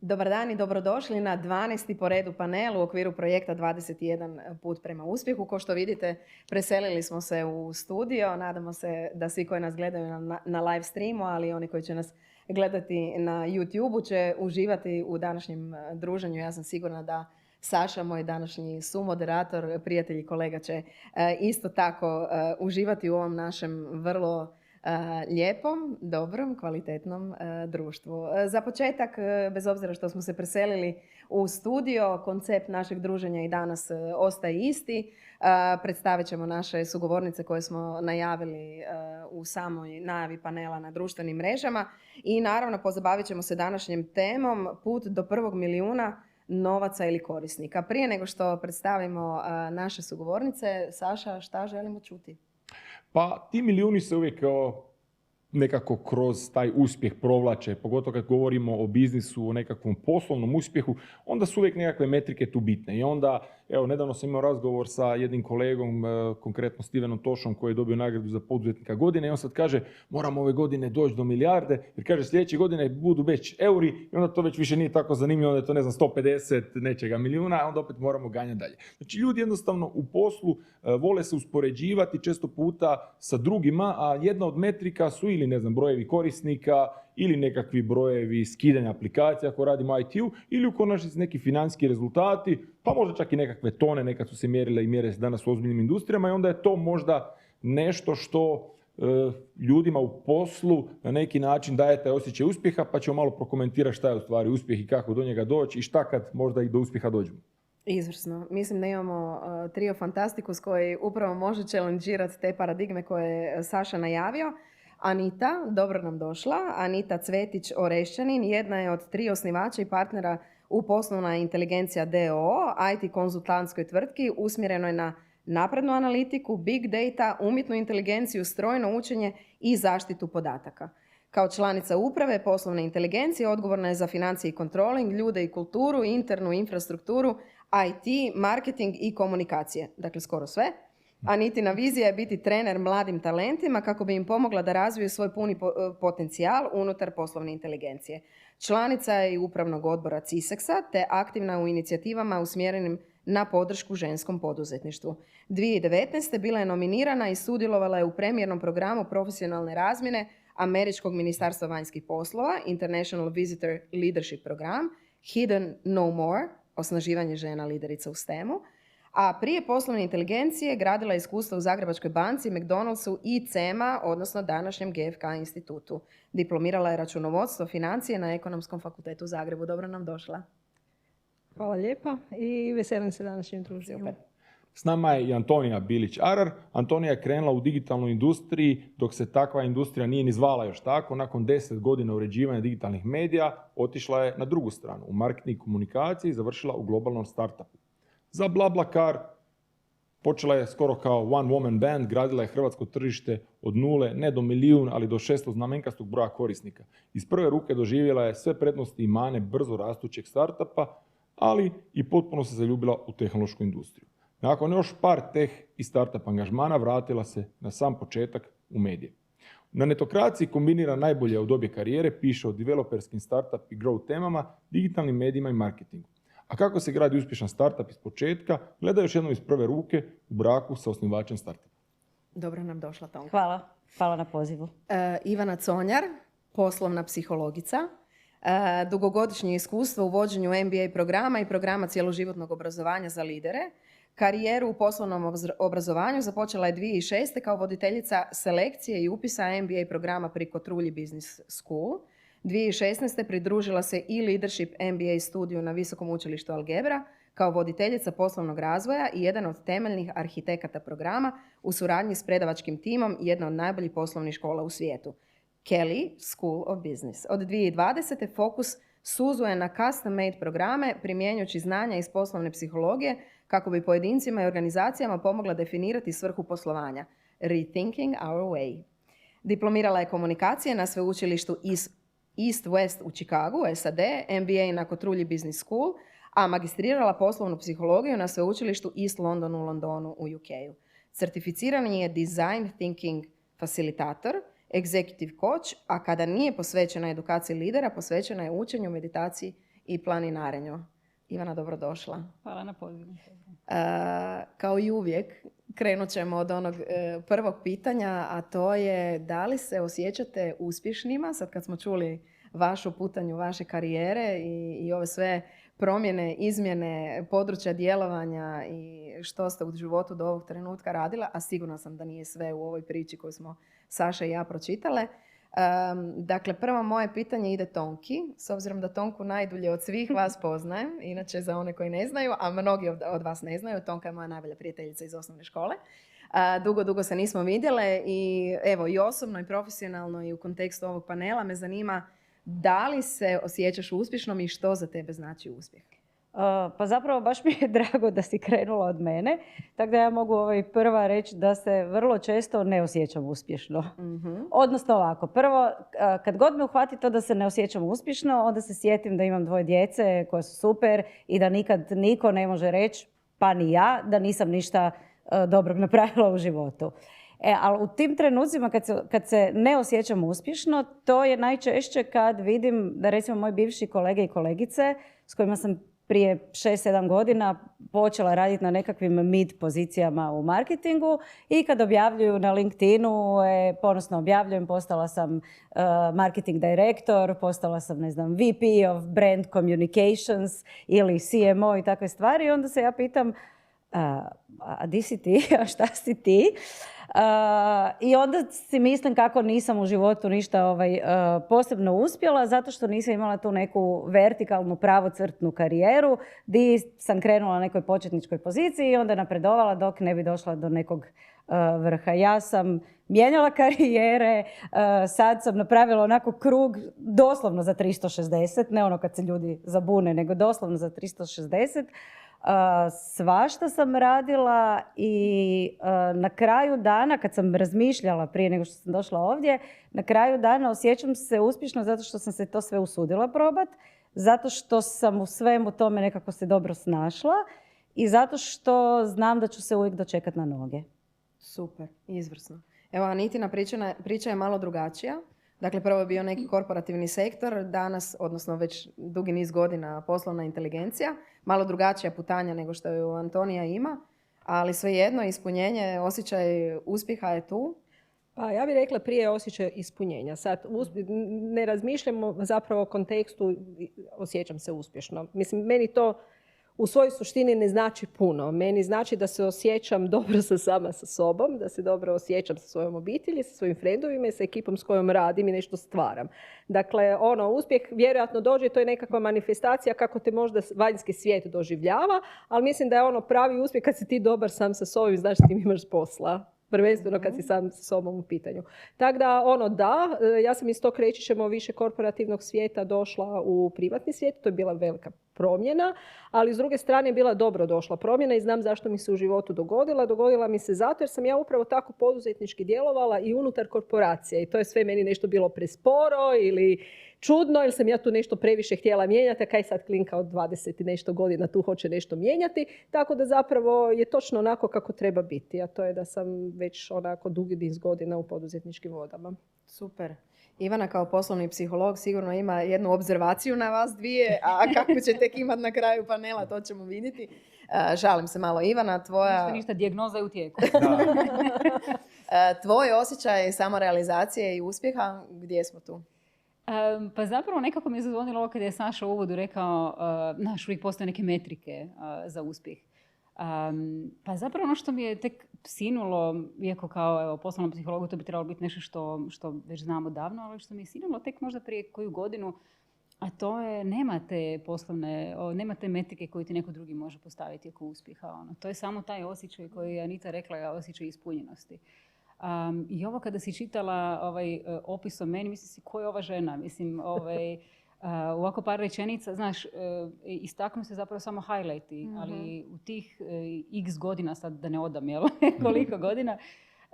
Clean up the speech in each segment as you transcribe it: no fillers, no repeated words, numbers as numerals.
Dobar dan i dobrodošli na 12. po redu panel u okviru projekta 21 put prema uspjehu. Kao što vidite, preselili smo se u studio. Nadamo se da svi koji nas gledaju na live streamu, ali i oni koji će nas gledati na YouTube-u će uživati u današnjem druženju. Ja sam sigurna da Saša, moj današnji sumoderator, prijatelj i kolega, će isto tako uživati u ovom našem vrlo lijepom, dobrom, kvalitetnom društvu. Za početak, bez obzira što smo se preselili u studio, koncept našeg druženja i danas ostaje isti. Predstavit ćemo naše sugovornice koje smo najavili u samoj najavi panela na društvenim mrežama i naravno pozabavit ćemo se današnjim temom put do prvog milijuna novaca ili korisnika. Prije nego što predstavimo naše sugovornice, Saša, šta želimo čuti? Pa ti milijuni se uvijek nekako kroz taj uspjeh provlače, pogotovo kad govorimo o biznisu, o nekakvom poslovnom uspjehu, onda su uvijek nekakve metrike tu bitne. I onda, evo, nedavno sam imao razgovor sa jednim kolegom, konkretno Stevenom Tošom, koji je dobio nagradu za poduzetnika godine i on sad kaže, moramo ove godine doći do milijarde, jer kaže sljedeće godine budu već euri i onda to već više nije tako zanimljivo, onda je to 150 nečega milijuna, a onda opet moramo ganjati dalje. Znači ljudi jednostavno u poslu vole se uspoređivati često puta sa drugima, a jedna od metrika su ili brojevi korisnika ili nekakvi brojevi skidanja aplikacija ako radimo IT-u ili u konačnici neki financijski rezultati, pa možda čak i nekakve tone, nekad su se mjerile i mjere danas u ozbiljnim industrijama i onda je to možda nešto što ljudima u poslu na neki način daje taj osjećaj uspjeha, pa ćemo malo prokomentirati šta je u stvari uspjeh i kako do njega doći i šta kad možda i do uspjeha dođemo. Izvrsno. Mislim da imamo trio Fantastikus koji upravo može challengeirati te paradigme koje je Saša najavio. Anita, dobro nam došla. Anita Cvetić-Orešćanin, jedna je od 3 osnivača i partnera u Poslovna inteligencija d.o.o., IT konzultantskoj tvrtki usmjerenoj na naprednu analitiku, big data, umjetnu inteligenciju, strojno učenje i zaštitu podataka. Kao članica uprave Poslovne inteligencije odgovorna je za financije i controlling, ljude i kulturu, internu infrastrukturu, IT, marketing i komunikacije. Dakle, skoro sve. Anitina vizija je biti trener mladim talentima kako bi im pomogla da razviju svoj puni potencijal unutar poslovne inteligencije. Članica je i upravnog odbora CISEX-a te aktivna u inicijativama usmjerenim na podršku ženskom poduzetništvu. 2019. bila je nominirana i sudjelovala je u premijernom programu profesionalne razmjene Američkog ministarstva vanjskih poslova, International Visitor Leadership program, Hidden No More, osnaživanje žena liderica u STEM-u, a prije poslovne inteligencije gradila je iskustva u Zagrebačkoj banci, McDonald'su i CEMA, odnosno današnjem GFK institutu. Diplomirala je računovodstvo financije na Ekonomskom fakultetu u Zagrebu. Dobro nam došla. Hvala lijepa i veselim se današnjim druženju. S nama je i Antonija Bilić-Arar. Antonija je krenula u digitalnoj industriji dok se takva industrija nije ni zvala još tako. Nakon 10 godina uređivanja digitalnih medija otišla je na drugu stranu, u marketing komunikaciji i završila u globalnom startupu. Za BlaBlaCar počela je skoro kao one woman band, gradila je hrvatsko tržište od nule, ne do milijun, ali do 600 znamenkastog broja korisnika. Iz prve ruke doživjela je sve prednosti i mane brzo rastućeg startupa, ali i potpuno se zaljubila u tehnološku industriju. Nakon još par teh i startup angažmana vratila se na sam početak u medije. Na Netokraciji kombinira najbolje od obje karijere, piše o developerskim startup i grow temama, digitalnim medijima i marketingu. A kako se gradi uspješan startup iz početka, gleda još jednom iz prve ruke u braku sa osnivačem startupa. Dobro nam došla, Tonka. Hvala na pozivu. Ivana Conjar, poslovna psihologica, dugogodišnje iskustvo u vođenju MBA programa i programa cjeloživotnog obrazovanja za lidere. Karijeru u poslovnom obrazovanju započela je 2006. kao voditeljica selekcije i upisa MBA programa pri Kotrulji Business School. 2016. pridružila se i Leadership MBA studiju na Visokom učilištu Algebra kao voditeljica poslovnog razvoja i jedan od temeljnih arhitekata programa u suradnji s predavačkim timom jedne od najboljih poslovnih škola u svijetu. Kelley School of Business. Od 2020. fokus suzuje na custom-made programe primjenjujući znanja iz poslovne psihologije kako bi pojedincima i organizacijama pomogla definirati svrhu poslovanja. Rethinking our way. Diplomirala je komunikacije na sveučilištu East West u Chicagu, SAD, MBA na Kotrulji Business School, a magistrirala poslovnu psihologiju na sveučilištu East London u Londonu u UK-u. Certificirani je Design Thinking Facilitator, Executive Coach, a kada nije posvećena edukaciji lidera, posvećena je učenju, meditaciji i planinarenju. Ivana, dobrodošla. Hvala na pozivu. Kao i uvijek, krenut ćemo od onog prvog pitanja, a to je da li se osjećate uspješnima, sad kad smo čuli vašu putanju, vaše karijere i ove sve promjene, izmjene, područja djelovanja i što ste u životu do ovog trenutka radila, a sigurna sam da nije sve u ovoj priči koju smo Saša i ja pročitale. Dakle, prvo moje pitanje ide Tonki, s obzirom da Tonku najdulje od svih vas poznajem, inače za one koji ne znaju, a mnogi od vas ne znaju, Tonka je moja najbolja prijateljica iz osnovne škole. Dugo se nismo vidjele i evo i osobno i profesionalno i u kontekstu ovog panela me zanima da li se osjećaš uspješnom i što za tebe znači uspjeh? Pa zapravo baš mi je drago da si krenula od mene, tako da ja mogu prva reći da se vrlo često ne osjećam uspješno. Odnosno ovako, prvo, kad god me uhvati to da se ne osjećam uspješno, onda se sjetim da imam 2 djece koje su super i da nikad niko ne može reći, pa ni ja, da nisam ništa dobrog napravila u životu. Ali u tim trenucima kad se ne osjećam uspješno, to je najčešće kad vidim da recimo moji bivši kolege i kolegice s kojima sam prije 6-7 godina počela raditi na nekakvim mid pozicijama u marketingu i kad objavljuju na LinkedInu, ponosno objavljujem, postala sam marketing director, postala sam, ne znam, VP of brand communications ili CMO i takve stvari. I onda se ja pitam, a di si ti, a šta si ti? I onda si mislim kako nisam u životu ništa posebno uspjela zato što nisam imala tu neku vertikalnu pravocrtnu karijeru di sam krenula na nekoj početničkoj poziciji i onda napredovala dok ne bi došla do nekog vrha. Ja sam mijenjala karijere, sad sam napravila onako krug doslovno za 360, ne ono kad se ljudi zabune, nego doslovno za 360. Svašta sam radila i na kraju dana, kad sam razmišljala prije nego što sam došla ovdje, na kraju dana osjećam se uspješno zato što sam se to sve usudila probat, zato što sam u svemu tome nekako se dobro snašla i zato što znam da ću se uvijek dočekati na noge. Super, izvrsno. Evo, Anitina priča je malo drugačija. Dakle, prvo je bio neki korporativni sektor, danas, odnosno već dugi niz godina poslovna inteligencija, malo drugačija putanja nego što ju Antonija ima, ali svejedno ispunjenje, osjećaj uspjeha je tu. Pa ja bih rekla prije osjećaj ispunjenja. Sad ne razmišljamo zapravo o kontekstu osjećam se uspješno. Mislim, meni to u svojoj suštini ne znači puno. Meni znači da se osjećam dobro sama sa sobom, da se dobro osjećam sa svojom obitelji, sa svojim frendovima i sa ekipom s kojom radim i nešto stvaram. Dakle, uspjeh vjerojatno dođe, to je nekakva manifestacija kako te možda vanjski svijet doživljava, ali mislim da je pravi uspjeh kad si ti dobar sam sa sobom i znaš da ti imaš posla. Prvenstveno kad si sam sa sobom u pitanju. Tako da, ja sam iz tog reći ćemo više korporativnog svijeta došla u privatni svijet, to je bila velika promjena, ali s druge strane je bila dobro došla promjena i znam zašto mi se u životu dogodila. Dogodila mi se zato jer sam ja upravo tako poduzetnički djelovala i unutar korporacije i to je sve meni nešto bilo presporo ili čudno ili sam ja tu nešto previše htjela mijenjati, a kaj sad klinka od 20 i nešto godina tu hoće nešto mijenjati, tako da zapravo je točno onako kako treba biti, a to je da sam već onako dugi niz godina u poduzetničkim vodama. Super. Ivana kao poslovni psiholog sigurno ima jednu obzervaciju na vas dvije, a kako će tek imati na kraju panela, to ćemo vidjeti. Žalim se malo. Ivana, tvoja... Ništa, dijagnoza je u tijeku. Tvoj osjećaj samorealizacije i uspjeha, gdje smo tu? Pa zapravo nekako mi je zazvonilo ovo kada je Saša u uvodu rekao, uvijek postoje neke metrike za uspjeh. Pa zapravo ono što mi je tek sinulo, iako kao poslovnom psihologu to bi trebalo biti nešto što već znamo davno, ali što mi je sinulo tek možda prije koju godinu, a to je nema te metrike koju ti neko drugi može postaviti oko uspjeha. To je samo taj osjećaj koji je Anita rekla, osjećaj ispunjenosti. I ovo kada si čitala opis o meni, mislim si ko je ova žena, mislim ovako par rečenica, znaš, istaknu se zapravo samo highlighti, ali u tih x godina, sad da ne odam, jel, koliko godina,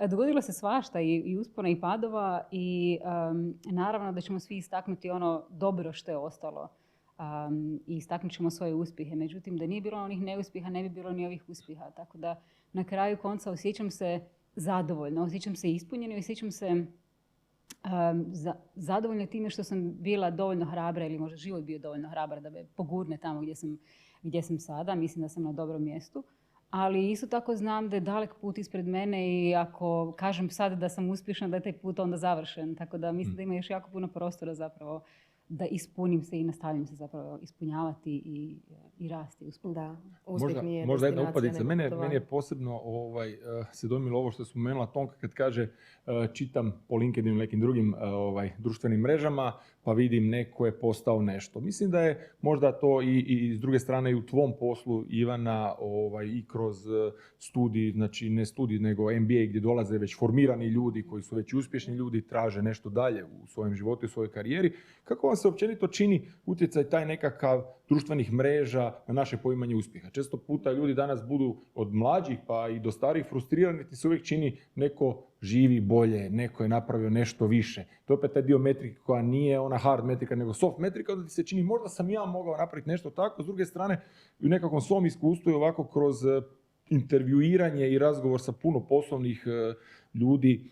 dogodilo se svašta i uspona i padova i naravno da ćemo svi istaknuti ono dobro što je ostalo i istaknut ćemo svoje uspjehe. Međutim, da nije bilo onih neuspjeha, ne bi bilo ni ovih uspjeha. Tako da na kraju konca osjećam se zadovoljno, osjećam se ispunjeno i osjećam se zadovoljna time što sam bila dovoljno hrabra ili možda život bio dovoljno hrabar da me pogurne tamo gdje sam sada. Mislim da sam na dobrom mjestu. Ali isto tako znam da je dalek put ispred mene i ako kažem sad da sam uspješna, da je taj put onda završen. Tako da mislim da ima još jako puno prostora zapravo da ispunim se i nastavim se zapravo ispunjavati i rasti. Da, uspjeh nije možda jedna destinacija, upadica. nego Meni je posebno se dojmilo ovo što je spomenula Tonka kad kaže čitam po LinkedInu i nekim drugim društvenim mrežama pa vidim neko je postao nešto. Mislim da je možda to i s druge strane i u tvom poslu, Ivana, i kroz studij, znači ne studij nego MBA gdje dolaze već formirani ljudi koji su već uspješni ljudi, traže nešto dalje u svojem životu i svojoj karijeri. Kako vam se općenito čini utjecaj taj nekakav društvenih mreža na naše poimanje uspjeha? Često puta ljudi danas budu od mlađih pa i do starih frustrirani, ti se uvijek čini neko živi bolje, neko je napravio nešto više. To je opet taj dio metrike koja nije ona hard metrika nego soft metrika, onda ti se čini možda sam ja mogao napraviti nešto tako. S druge strane, u nekakvom svom iskustvu i ovako kroz intervjuiranje i razgovor sa puno poslovnih ljudi,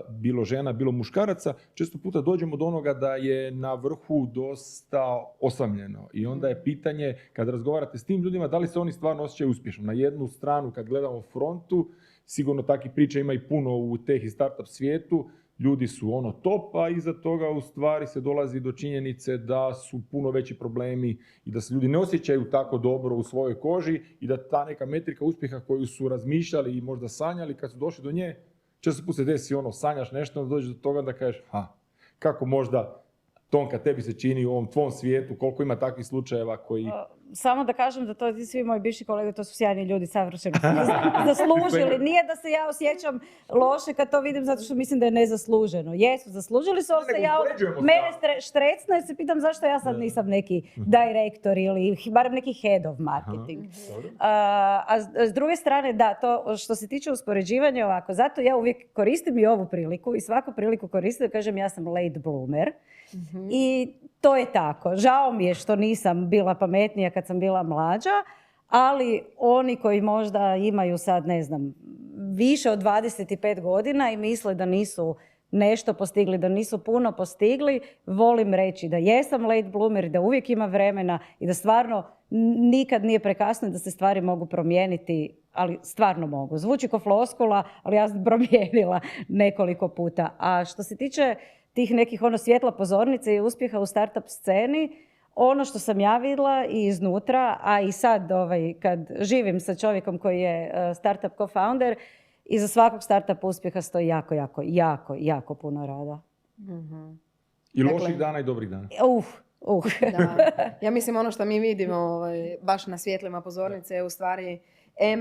bilo žena, bilo muškaraca, često puta dođemo do onoga da je na vrhu dosta osamljeno. I onda je pitanje, kad razgovarate s tim ljudima, da li se oni stvarno osjećaju uspješno. Na jednu stranu, kad gledamo frontu, sigurno takvih priča ima i puno u tech i startup svijetu, ljudi su top, a iza toga u stvari se dolazi do činjenice da su puno veći problemi i da se ljudi ne osjećaju tako dobro u svojoj koži i da ta neka metrika uspjeha koju su razmišljali i možda sanjali, kad su došli do nje, često put se desi sanjaš nešto, onda dođeš do toga da kažeš, kako možda, Tonka, tebi se čini u ovom tvom svijetu, koliko ima takvih slučajeva koji... Samo da kažem da to svi moji bivši kolege, to su sjajni ljudi, savršeno zaslužili. Nije da se ja osjećam loše kad to vidim zato što mislim da je nezasluženo. Jesu, zaslužili su, se ja mene štrecno jer se pitam zašto ja sad nisam neki direktor ili barem neki head of marketing. A s druge strane, da, to što se tiče uspoređivanja ovako, zato ja uvijek koristim i ovu priliku i svaku priliku koristim da kažem ja sam late bloomer. I to je tako. Žao mi je što nisam bila pametnija kad sam bila mlađa, ali oni koji možda imaju sad, ne znam, više od 25 godina i misle da nisu nešto postigli, da nisu puno postigli, volim reći da jesam late bloomer i da uvijek ima vremena i da stvarno nikad nije prekasno da se stvari mogu promijeniti, ali stvarno mogu. Zvuči ko floskula, ali ja sam promijenila nekoliko puta. A što se tiče tih nekih svjetla pozornice i uspjeha u startup sceni, ono što sam ja vidjela i iznutra, a i sad kad živim sa čovjekom koji je startup co-founder, iza svakog startup uspjeha stoji jako puno rada. Mm-hmm. I loših dana i dobrih dana. Da. Ja mislim ono što mi vidimo baš na svjetlima pozornice je u stvari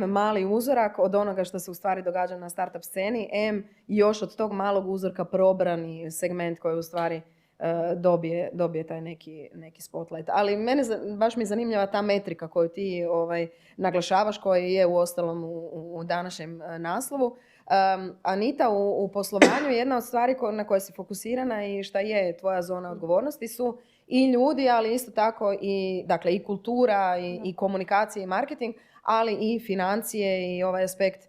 mali uzorak od onoga što se u stvari događa na startup sceni, još od tog malog uzorka probrani segment koji u stvari dobije taj neki spotlight. Ali baš mi je zanimljiva ta metrika koju ti naglašavaš, koja je uostalom u današnjem naslovu. Anita, u poslovanju jedna od stvari na koje si fokusirana i šta je tvoja zona odgovornosti su i ljudi, ali isto tako i kultura i komunikacija i marketing, ali i financije i ovaj aspekt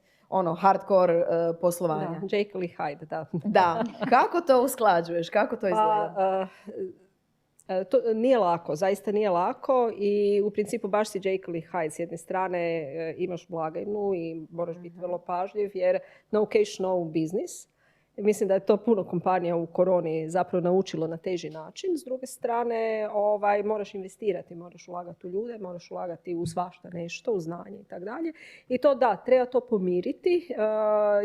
hardcore poslovanja. Da, Jekyll i Hyde, da. Da. Kako to usklađuješ? Kako to izgleda? To nije lako, zaista nije lako i u principu baš si Jekyll i Hyde. S jedne strane imaš blagajnu i moraš biti vrlo pažljiv jer no cash, no business. Mislim da je to puno kompanija u koroni zapravo naučilo na teži način. S druge strane, moraš investirati, moraš ulagati u ljude, moraš ulagati u svašta nešto, u znanje i tako dalje. I to da, treba to pomiriti.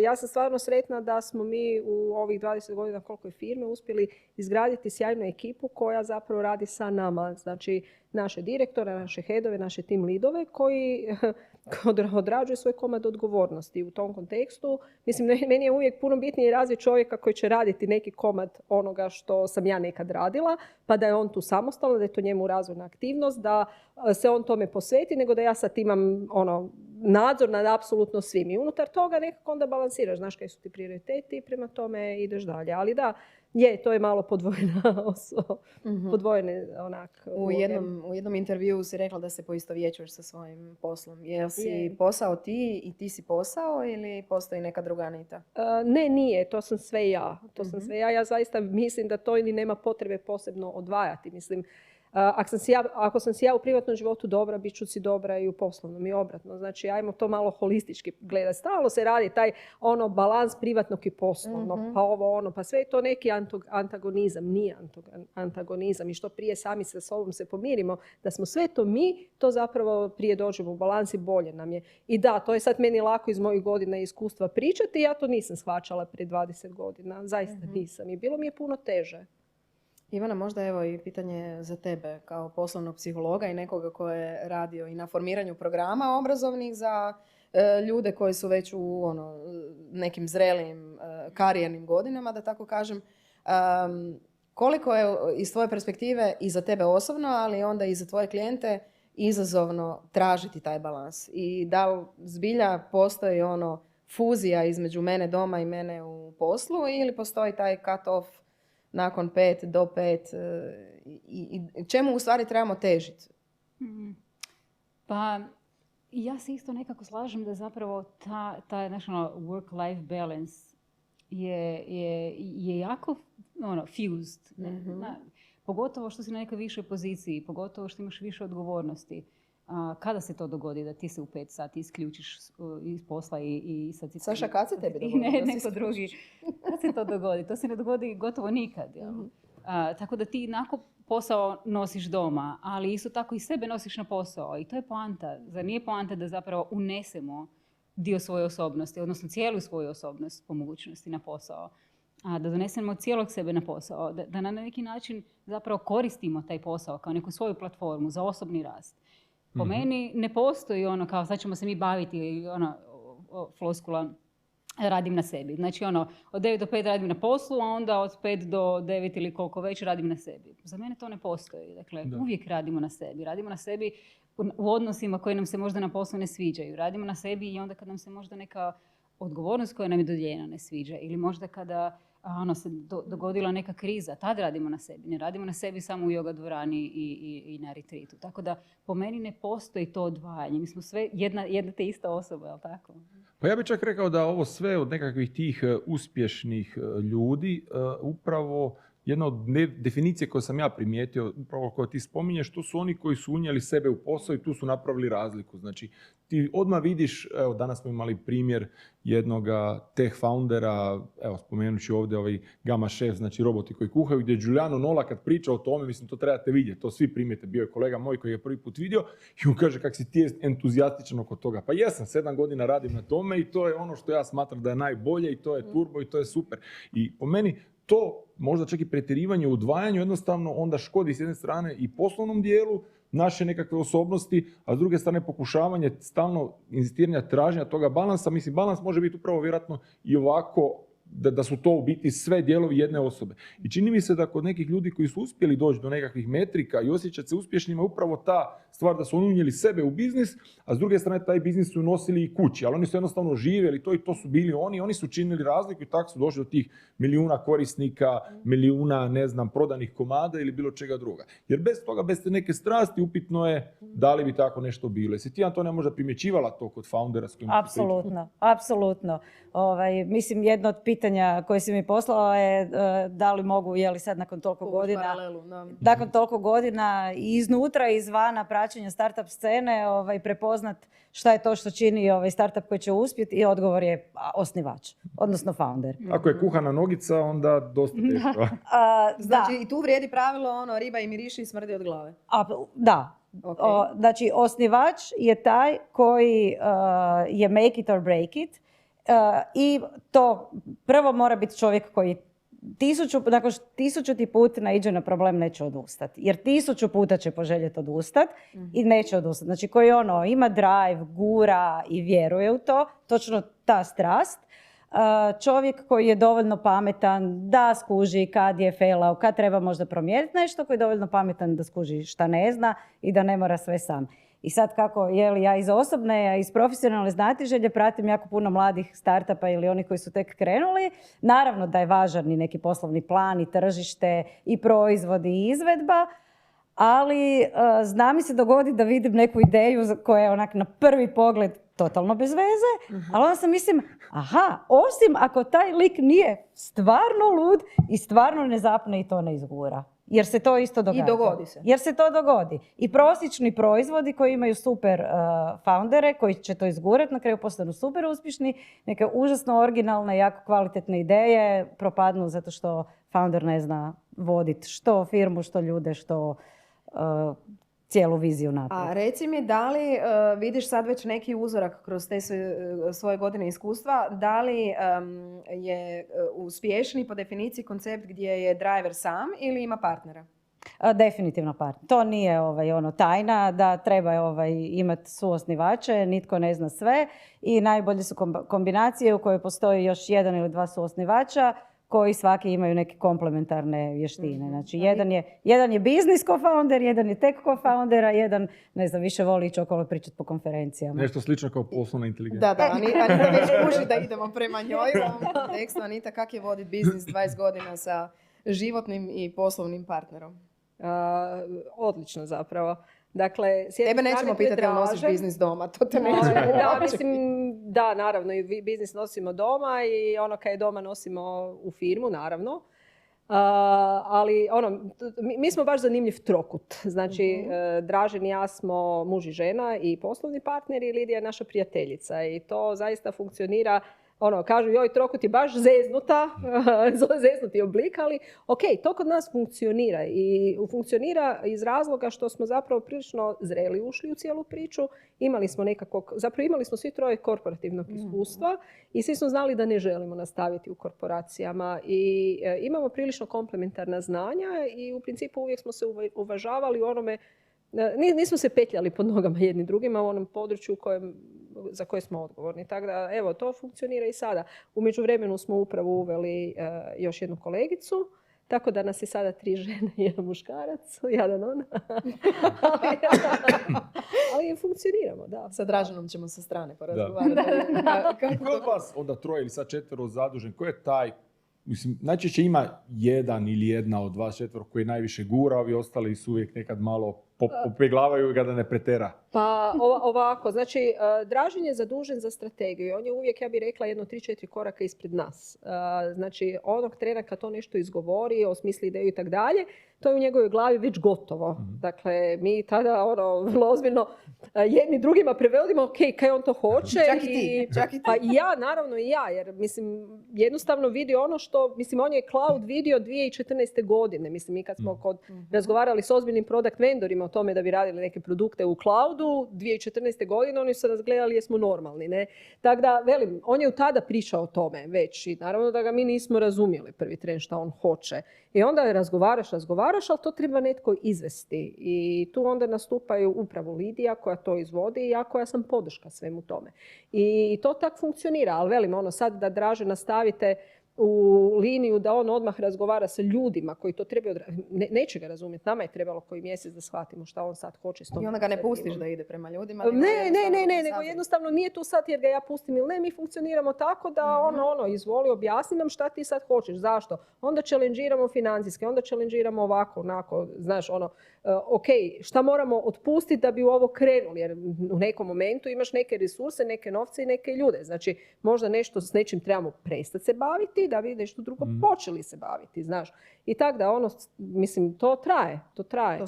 Ja sam stvarno sretna da smo mi u ovih 20 godina koliko je firme uspjeli izgraditi sjajnu ekipu koja zapravo radi sa nama. Znači, naše direktore, naše headove, naše team leadove koji odrađuju svoj komad odgovornosti. U tom kontekstu, mislim, meni je uvijek puno bitnije razviti čovjeka koji će raditi neki komad onoga što sam ja nekad radila, pa da je on tu samostalno, da je to njemu razvojna aktivnost, da se on tome posveti, nego da ja sad imam nadzor nad apsolutno svim. I unutar toga nekako onda balansiraš, znaš kaj su ti prioriteti i prema tome ideš dalje. Ali da, Je, to je malo podvojene onak. U jednom intervjuu si rekla da se poistovjećuješ sa svojim poslom. Jel si Je. posao ti i ti si posao ili postoji neka druga Anita? Ne, nije, to sam sve ja. Ja zaista mislim da to ni nema potrebe posebno odvajati. Mislim, ako sam si ja u privatnom životu dobra, bit ću si dobra i u poslovnom i obratno. Znači, ajmo to malo holistički gledati. Stalno se radi taj balans privatnog i poslovnog, pa ovo pa sve je to neki antagonizam. Nije antagonizam i što prije sami sa sobom se pomirimo da smo sve to mi, to zapravo prije dođemo u balans i bolje nam je. I da, to je sad meni lako iz mojih godina iskustva pričati, ja to nisam shvaćala prije 20 godina. Zaista nisam i bilo mi je puno teže. Ivana, možda evo i pitanje za tebe kao poslovnog psihologa i nekoga ko je radio i na formiranju programa obrazovnih za ljude koji su već u nekim zrelim karijernim godinama, da tako kažem. Koliko je iz tvoje perspektive i za tebe osobno, ali onda i za tvoje klijente izazovno tražiti taj balans? I da li zbilja postoji fuzija između mene doma i mene u poslu ili postoji taj cut off nakon 5 do 5 i čemu u stvari trebamo težiti? Pa ja se isto nekako slažem da zapravo ta work-life balance je jako fused. Pogotovo što si na nekoj višoj poziciji, pogotovo što imaš više odgovornosti. Kada se to dogodi da ti se u 5 sati isključiš iz posla i sad si... Saša, kad se tebi dogodi? Ne, neko drugi. Kad se to dogodi? To se ne dogodi gotovo nikad. Tako da ti nakon posao nosiš doma, ali isto tako i sebe nosiš na posao. I to je poanta. Zar nije poanta da zapravo unesemo dio svoje osobnosti, odnosno cijelu svoju osobnost po mogućnosti na posao? Da donesemo cijelog sebe na posao. Da na neki način zapravo koristimo taj posao kao neku svoju platformu za osobni rast. Po meni ne postoji kao sad ćemo se mi baviti floskula radim na sebi. Znači od 9 do 5 radim na poslu, a onda od 5 do 9 ili koliko već radim na sebi. Za mene to ne postoji. Dakle, uvijek radimo na sebi. Radimo na sebi u odnosima koji nam se možda na poslu ne sviđaju. Radimo na sebi i onda kad nam se možda neka odgovornost koja nam je dodijeljena ne sviđa. Ili možda kada se dogodila neka kriza, tad radimo na sebi. Ne radimo na sebi samo u yoga dvorani i na retreatu. Tako da po meni ne postoji to odvajanje. Mi smo sve jedna te ista osoba, je li tako? Pa ja bih čak rekao da ovo sve od nekakvih tih uspješnih ljudi upravo jedna od definicije koje sam ja primijetio, upravo koje ti spominješ, to su oni koji su unijeli sebe u posao i tu su napravili razliku. Znači, ti odmah vidiš, evo danas smo imali primjer jednog tech foundera, evo spomenući ovdje ovaj Gamma Chef, znači roboti koji kuhaju, gdje Giuliano Nola kad priča o tome, mislim to trebate vidjeti, to svi primijete, bio je kolega moj koji je prvi put vidio i on kaže kak si ti entuzijastičan oko toga. Pa jesam, 7 godina radim na tome i to je ono što ja smatram da je najbolje i to je turbo i to je super. I po meni to možda čak i pretjerivanje u udvajanju jednostavno onda škodi s jedne strane i poslovnom dijelu naše nekakve osobnosti, a s druge strane pokušavanje stalno inzistiranja traženja toga balansa. Mislim, balans može biti upravo vjerojatno i ovako da su to u biti sve dijelovi jedne osobe. I čini mi se da kod nekih ljudi koji su uspjeli doći do nekakvih metrika i osjećati se uspješnima upravo ta stvar da su unijeli sebe u biznis, a s druge strane taj biznis su nosili i kući, ali oni su jednostavno živjeli to i to su bili oni su činili razliku i tako su došli do tih milijuna korisnika, milijuna, prodanih komada ili bilo čega druga. Jer bez toga, bez te neke strasti, upitno je da li bi tako nešto bilo. Jesi ti, Antonija, možda primjećivala to kod foundera s kojim Apsolutno. Mislim, jedno od pitanja koje si mi poslala je da li mogu, sad nakon toliko godina, nakon toliko godina iznutra i izvana praćenja startup scene prepoznat šta je to što čini startup koji će uspjeti i odgovor je osnivač, odnosno founder. Ako je kuhana nogica, onda dosta teško. Znači i tu vrijedi pravilo riba i miriši i smrdi od glave. Da. Okay. Znači osnivač je taj koji je make it or break it. I to prvo mora biti čovjek koji nakon 1000 put naiđe na problem neće odustati. Jer 1000 puta će poželjeti odustati i neće odustati. Znači koji ima drive, gura i vjeruje u to, točno ta strast. čovjek koji je dovoljno pametan da skuži kad je failao, kad treba možda promijeniti nešto, koji je dovoljno pametan da skuži šta ne zna i da ne mora sve sam. I sad kako, ja iz osobne, iz profesionalne znatiželje pratim jako puno mladih startupa ili oni koji su tek krenuli. Naravno da je važan i neki poslovni plan i tržište i proizvodi i izvedba, ali zna mi se dogoditi da vidim neku ideju koja je onak na prvi pogled totalno bez veze, ali onda sam mislim, osim ako taj lik nije stvarno lud i stvarno ne zapne i to ne izgura. Jer se to isto događa. I dogodi se. Jer se to dogodi. I prosječni proizvodi koji imaju super foundere, koji će to izgurati, na kraju postanu super uspješni, neke užasno originalne, jako kvalitetne ideje propadnu zato što founder ne zna voditi što firmu, što ljude, što cijelu viziju naprijed. A reci mi, da li vidiš sad već neki uzorak kroz te svoje godine iskustva, da li je uspješni po definiciji koncept gdje je driver sam ili ima partnera? Definitivno partner. To nije tajna da treba imati suosnivače, nitko ne zna sve i najbolje su kombinacije u kojoj postoji još jedan ili dva suosnivača koji svaki imaju neke komplementarne vještine. Znači, jedan je business co-founder, jedan je tech co-founder, a jedan, ne znam, više voli ići okolo pričati po konferencijama. Nešto slično kao poslovna inteligencija. Da, Anita već kuži da idemo prema njoj u ovom kontekstu. Anita, kak je voditi biznis 20 godina sa životnim i poslovnim partnerom? Odlično zapravo. Dakle, tebe nećemo pitati jel nosiš biznis doma, to te nećemo. Da, naravno, i biznis nosimo doma i ono kad je doma nosimo u firmu, naravno. Ali mi smo baš zanimljiv trokut. Znači, Dražen i ja smo muž i žena i poslovni partneri, i Lidija je naša prijateljica i to zaista funkcionira. Kažu, joj, trokut je baš zeznuti oblik, ali ok, to kod nas funkcionira i funkcionira iz razloga što smo zapravo prilično zreli ušli u cijelu priču. Imali smo svi troje korporativnog iskustva i svi smo znali da ne želimo nastaviti u korporacijama i imamo prilično komplementarna znanja i u principu uvijek smo se uvažavali u onome, nismo se petljali pod nogama jedni drugima u onom području za koje smo odgovorni. Tako da, evo, to funkcionira i sada. U međuvremenu smo upravo uveli još jednu kolegicu, tako da nas je sada 3 žene i 1 muškarac, jedan on. Ali funkcioniramo, da. Sa Draženom ćemo sa strane porazgovarati. Ko je od vas onda 3 ili sad 4 zadužen? Ko je taj? Mislim, najčešće ima jedan ili jedna od vas 4 koji najviše gura, ovi ostali su uvijek nekad malo popeglavaju ga da ne pretera. Pa ovako, znači Dražen je zadužen za strategiju. On je uvijek, ja bih rekla, 1-3-4 koraka ispred nas. Znači, onog trena kad to nešto izgovori, osmisli ideju i tak dalje, to je u njegovoj glavi već gotovo. Dakle, mi tada vrlo ozbiljno jedni drugima prevodimo, ok, kaj on to hoće. Čak i ti. Pa i ja, naravno i ja, jer mislim, jednostavno vidi ono što, mislim, on je cloud vidio 2014. godine. Mislim, mi kad smo razgovarali s ozbiljnim product vendorima o tome da bi radili neke produkte u cloudu, 2014. godine oni su nas gledali jesmo normalni, ne? Tako da, velim, on je u tada pričao o tome već i naravno da ga mi nismo razumjeli prvi tren šta on hoće. I onda razgovaraš, ali to treba netko izvesti. I tu onda nastupaju upravo Lidija koja to izvodi i ja koja sam podrška svemu tome. I to tak funkcionira, ali velim, sad da Draže nastavite u liniju da on odmah razgovara sa ljudima koji to trebaju, neće ga razumjeti. Nama je trebalo koji mjesec da shvatimo šta on sad hoće s tom. I onda ga ne pustiš da ide prema ljudima? Ne, nego jednostavno nije tu sad jer ga ja pustim ili ne, mi funkcioniramo tako da izvoli, objasni nam šta ti sad hoćeš, zašto. Onda challengeiramo financijske, onda challengeiramo ovako, onako, znaš, ok, šta moramo otpustiti da bi u ovo krenuli, jer u nekom momentu imaš neke resurse, neke novce i neke ljude. Znači, možda nešto s nečim trebamo prestati se baviti da bi nešto drugo počeli se baviti, znaš. I tako da mislim, to traje.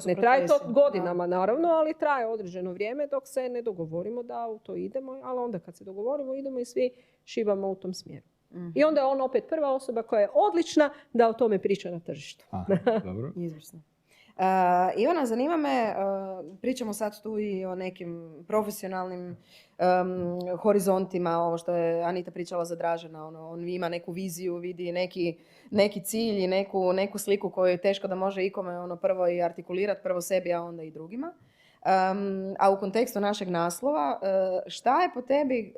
Ne traje to godinama, naravno, ali traje određeno vrijeme dok se ne dogovorimo da u to idemo, ali onda kad se dogovorimo idemo i svi šibamo u tom smjeru. I onda je on opet prva osoba koja je odlična da o tome priča na tržištu. Dobro. Izvrsno. Ivana, zanima me, pričamo sad tu i o nekim profesionalnim horizontima, ovo što je Anita pričala za Dražena, on ima neku viziju, vidi neki cilj i neku sliku koju je teško da može ikome prvo i artikulirati, prvo sebi, a onda i drugima. A u kontekstu našeg naslova, šta je po tebi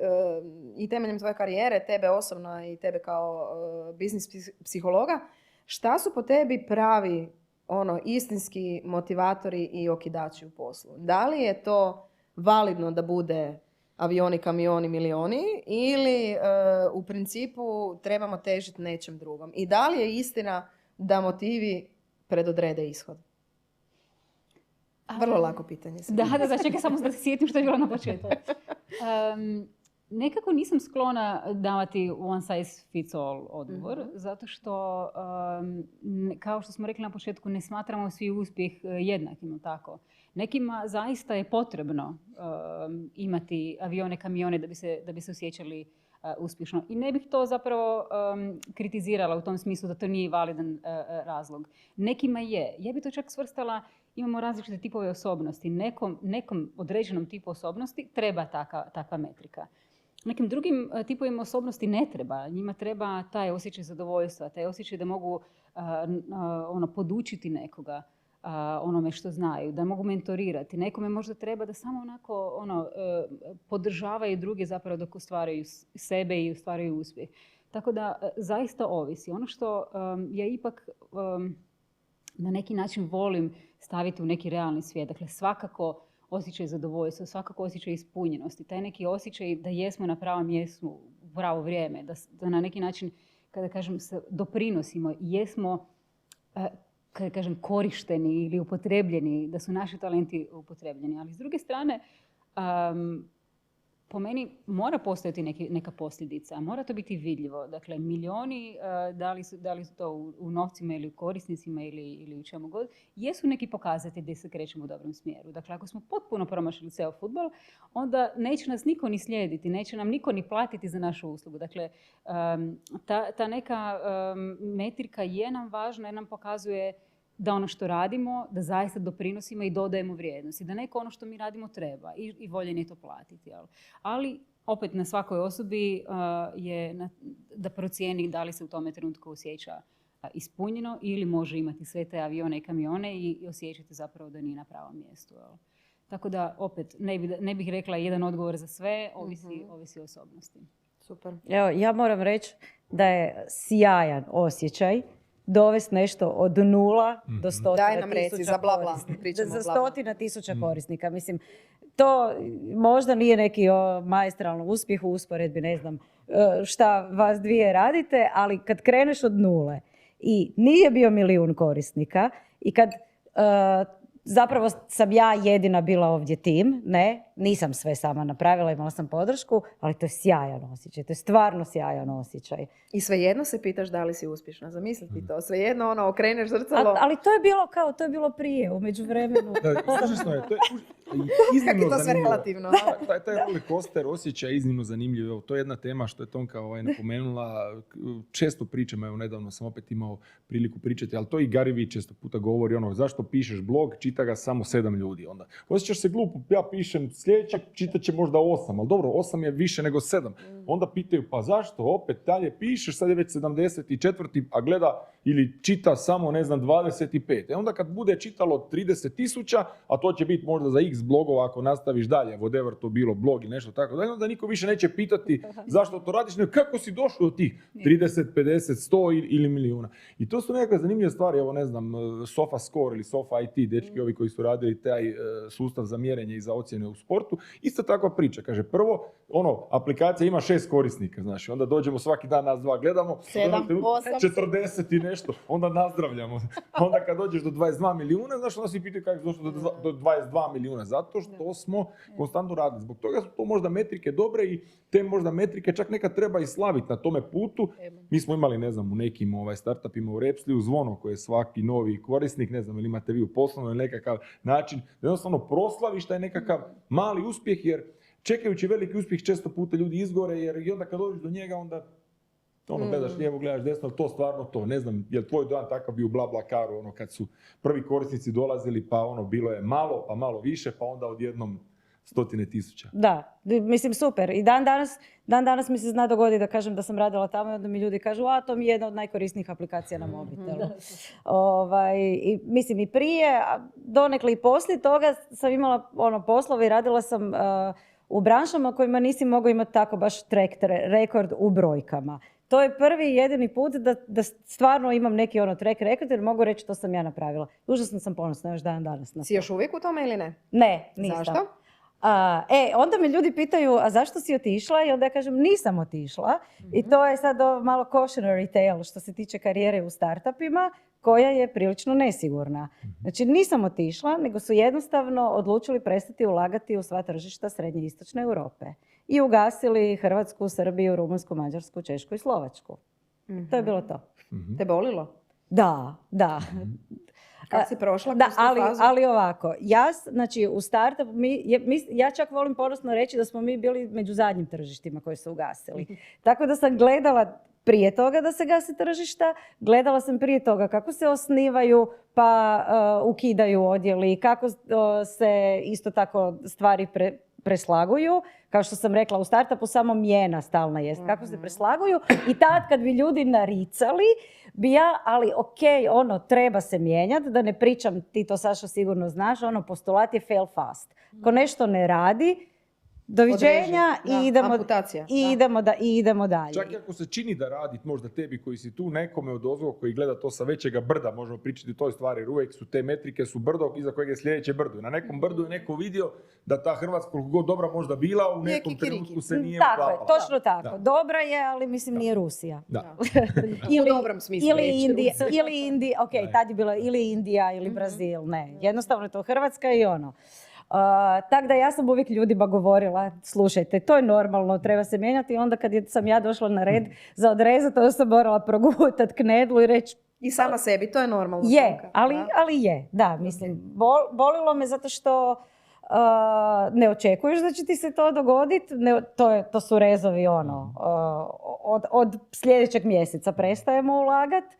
i temeljem tvoje karijere, tebe osobno i tebe kao biznis psihologa, šta su po tebi pravi istinski motivatori i okidači u poslu? Da li je to validno da bude avioni, kamioni, milioni ili u principu trebamo težiti nečem drugom? I da li je istina da motivi predodrede ishod? Vrlo lako pitanje. Da, čekaj samo da se sjetim što je bilo na početku. Nekako nisam sklona davati one size fits all odgovor, zato što, kao što smo rekli na početku, ne smatramo svi uspjeh jednakim, tako. Nekima zaista je potrebno imati avione, kamione da bi se osjećali uspješno. I ne bih to zapravo kritizirala u tom smislu da to nije validan razlog. Nekima je. Ja bih to čak svrstala, imamo različite tipove osobnosti. Nekom određenom tipu osobnosti treba takva metrika. Nekim drugim tipovima osobnosti ne treba. Njima treba taj osjećaj zadovoljstva, taj osjećaj da mogu podučiti nekoga onome što znaju, da mogu mentorirati. Nekome možda treba da samo onako podržavaju druge zapravo dok ostvaraju sebe i ostvaraju uspjeh. Tako da zaista ovisi. Ono što ja ipak na neki način volim staviti u neki realni svijet. Dakle, svakako osjećaj zadovoljstva, svakako osjećaj ispunjenosti. Taj neki osjećaj da jesmo na pravom mjestu u pravo vrijeme, da na neki način, kada kažem, se doprinosimo i jesmo kada kažem, korišteni ili upotrebljeni, da su naši talenti upotrebljeni. Ali s druge strane, po meni mora postojati neka posljedica, mora to biti vidljivo. Dakle, milioni, da li su to u novcima ili u korisnicima ili u čemu god, jesu neki pokazatelji gdje se krećemo u dobrom smjeru. Dakle, ako smo potpuno promašili ceo fudbal, onda neće nas niko ni slijediti, neće nam niko ni platiti za našu uslugu. Dakle, ta neka metrika je nam važna jer nam pokazuje da ono što radimo, da zaista doprinosimo i dodajemo vrijednost. I da neko ono što mi radimo treba i voljen je to platiti. Jel? Ali opet na svakoj osobi je da procijeni da li se u tome trenutku osjeća ispunjeno ili može imati sve te avione i kamione i osjećati zapravo da nije na pravom mjestu. Jel? Tako da opet ne bih rekla jedan odgovor za sve, ovisi o osobnosti. Super. Evo, ja moram reći da je sjajan osjećaj dovesti nešto od 0 do 100.000 korisnika. Mislim, to možda nije neki maestralni uspjeh u usporedbi, ne znam šta vas dvije radite, ali kad kreneš od 0 i nije bio 1 milijun korisnika i kad zapravo sam ja jedina bila ovdje tim, nisam sve sama napravila, imala sam podršku, ali to je sjajan osjećaj, to je stvarno sjajan osjećaj. I svejedno se pitaš da li si uspješna, zamisliti to, svejedno okreneš zrcalo. Ali to je bilo prije, u međuvremenu. Užasno je, to je iznimno to zanimljivo. Relativno. Taj roller coaster osjećaj je iznimno zanimljiv. To je jedna tema što je Tonka napomenula. Često pričam, evo nedavno sam opet imao priliku pričati, ali to i Gary Vee često puta govori, zašto pišeš blog, čita ga samo 7 ljudi. Onda osjećaš se glupo, ja pišem sljedećeg, čitat će možda 8, ali dobro, 8 je više nego 7. Onda pitaju, pa zašto opet dalje pišeš, sad je već 74, a gleda ili čita samo, 25. Onda kad bude čitalo 30.000, a to će biti možda za x blogova ako nastaviš dalje, whatever to bilo, blog ili nešto tako, onda niko više neće pitati zašto to radiš, nego kako si došao do tih 30, 50, 100 ili milijuna. I to su nekakve zanimljive stvari, Sofa Score ili Sofa IT, dečki ovi koji su radili taj sustav za mjerenje i za ocjene u sportu, isto takva priča. Kaže, prvo, aplikacija ima 6 korisnika, znači, onda dođemo svaki dan nas dva, gledamo, 7, 8, 40 i nešto, onda nazdravljamo. Onda kad dođeš do 22 milijuna, znaš, onda si pitaju kako si došao do 22 milijuna, zato što smo konstantno radili. Zbog toga su to možda metrike dobre i te možda metrike čak nekad treba i slaviti na tome putu. Mi smo imali, u nekim startupima u Repsliju zvono koje je svaki novi korisnik, ili imate vi u poslovnom ili nekakav način, da jednostavno proslaviš taj nekakav mali uspjeh, jer čekajući veliki uspjeh često puta ljudi izgore, jer i onda kad dođeš do njega, onda gledaš lijevo, gledaš desno, to stvarno to. Ne znam, je li tvoj dan takav bio u BlaBlaCaru, kad su prvi korisnici dolazili, pa bilo je malo, pa malo više, pa onda odjednom 100.000. Da, mislim super. I dan danas mi se zna dogoditi da kažem da sam radila tamo i onda mi ljudi kažu a to mi je jedna od najkorisnijih aplikacija na mobitelu. Mislim i prije, a donekle i poslije toga sam imala poslove i radila sam u branšama kojima nisi mogao imati tako baš track rekord u brojkama. To je prvi i jedini put da stvarno imam neki track record jer mogu reći to sam ja napravila. Užasno sam ponosna još dan danas na to. Si još uvijek u tome ili ne? Ne, nisam. Zašto? Onda me ljudi pitaju, a zašto si otišla? I onda ja kažem, nisam otišla. I to je sad malo cautionary tale što se tiče karijere u startupima, koja je prilično nesigurna. Znači, nisam otišla, nego su jednostavno odlučili prestati ulagati u sva tržišta Srednje i Istočne Europe. I ugasili Hrvatsku, Srbiju, Rumunjsku, Mađarsku, Češku i Slovačku. To je bilo to. Te bolilo? Da. Kako si prošla? Da, ali ovako, znači u startupu, ja čak volim ponosno reći da smo mi bili među zadnjim tržištima koji su ugasili. Tako da sam gledala prije toga da se gase tržišta, gledala sam prije toga kako se osnivaju pa ukidaju odjeli, kako se isto tako stvari preslaguju. Kao što sam rekla, u startupu samo mijena stalna jest. Kako se preslaguju i tad kad bi ljudi naricali, bi ja, ali treba se mijenjati, da ne pričam, ti to Saša sigurno znaš, postulat je fail fast. Ko nešto ne radi, doviđenja i idemo dalje. Čak i ako se čini da radi, možda tebi koji si tu, nekome odozgo koji gleda to sa većega brda, možemo pričati o toj stvari, jer uvijek su te metrike su brdo iza kojeg je sljedeće brdo. I na nekom brdu je neko vidio da ta Hrvatska koliko god dobra možda bila, u nekom trenutku se nije uklapala. Tako je, točno tako. Da. Dobra je, ali mislim nije Rusija. Da. U dobrom smislu. Ili Indija, tad je bilo ili Indija ili Brazil, ne. Jednostavno je to Hrvatska i tako da ja sam uvijek ljudima govorila, slušajte, to je normalno, treba se mijenjati. I onda kad sam ja došla na red za odrezati, onda sam morala progutati knedlu i reći... I sama sebi, to je normalno. Ali je, da, mislim, bolilo me zato što ne očekuješ da će ti se to dogoditi. To su rezovi, od sljedećeg mjeseca prestajemo ulagati,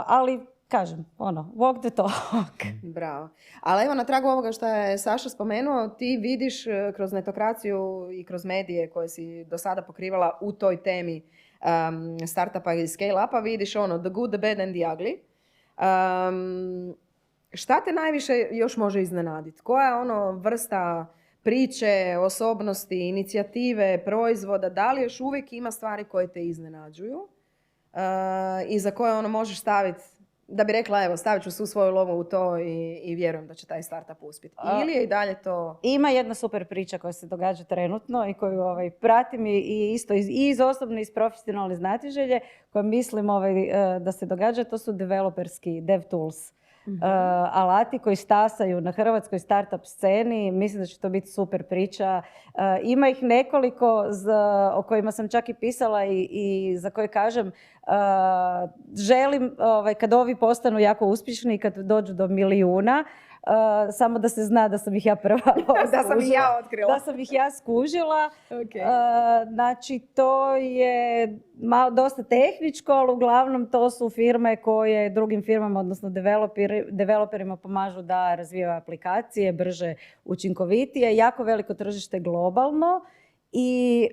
ali... Kažem, walk the talk. Bravo. Ali evo, na tragu ovoga što je Saša spomenuo, ti vidiš kroz netokraciju i kroz medije koje si do sada pokrivala u toj temi startupa i scale-upa, vidiš the good, the bad and the ugly. Šta te najviše još može iznenaditi? Koja je vrsta priče, osobnosti, inicijative, proizvoda? Da li još uvijek ima stvari koje te iznenađuju i za koje možeš staviti, da bi rekla, evo, stavit ću svu svoju lovu u to i vjerujem da će taj startup uspjeti. Ili je i dalje to... Ima jedna super priča koja se događa trenutno i koju pratim i isto iz osobne i iz profesionalne znatiželje, koja mislim da se događa, to su developerski DevTools. Alati koji stasaju na hrvatskoj startup sceni. Mislim da će to biti super priča. Ima ih nekoliko o kojima sam čak i pisala i za koje kažem želim kad ovi postanu jako uspješni i kad dođu do milijuna, samo da se zna da sam ih ja prva da sam ih ja otkrila. Da sam ih ja skužila. Okay. Znači, to je dosta tehničko, ali uglavnom to su firme koje drugim firmama, odnosno developerima pomažu da razvijaju aplikacije brže, učinkovitije. Jako veliko tržište globalno i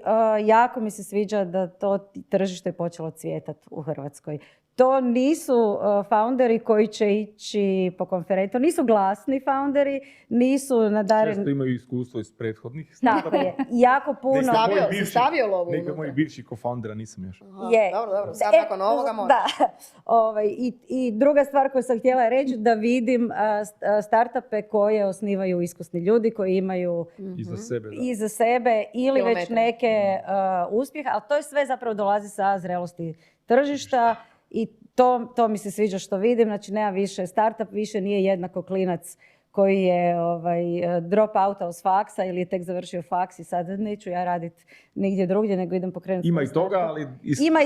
jako mi se sviđa da to tržište je počelo cvjetati u Hrvatskoj. To nisu founderi koji će ići po konferenciji. To nisu glasni founderi, nisu nadareni... Često imaju iskustvo iz prethodnih. Tako je, jako puno... Stavio lovu. Neka moji bivši co-foundera nisam još. Dobro. Sad nakon ovoga moram. Da. I druga stvar koju sam htjela reći, da vidim startupe koje osnivaju iskusni ljudi, koji imaju iza sebe ili već neke uspjehe, ali to je sve zapravo dolazi sa zrelosti tržišta. I to mi se sviđa što vidim, znači nema više, startup više nije jednako klinac koji je drop outa s faksa ili je tek završio faks i sad neću ja raditi nigdje drugdje nego idem pokrenuti. Ima i toga, ali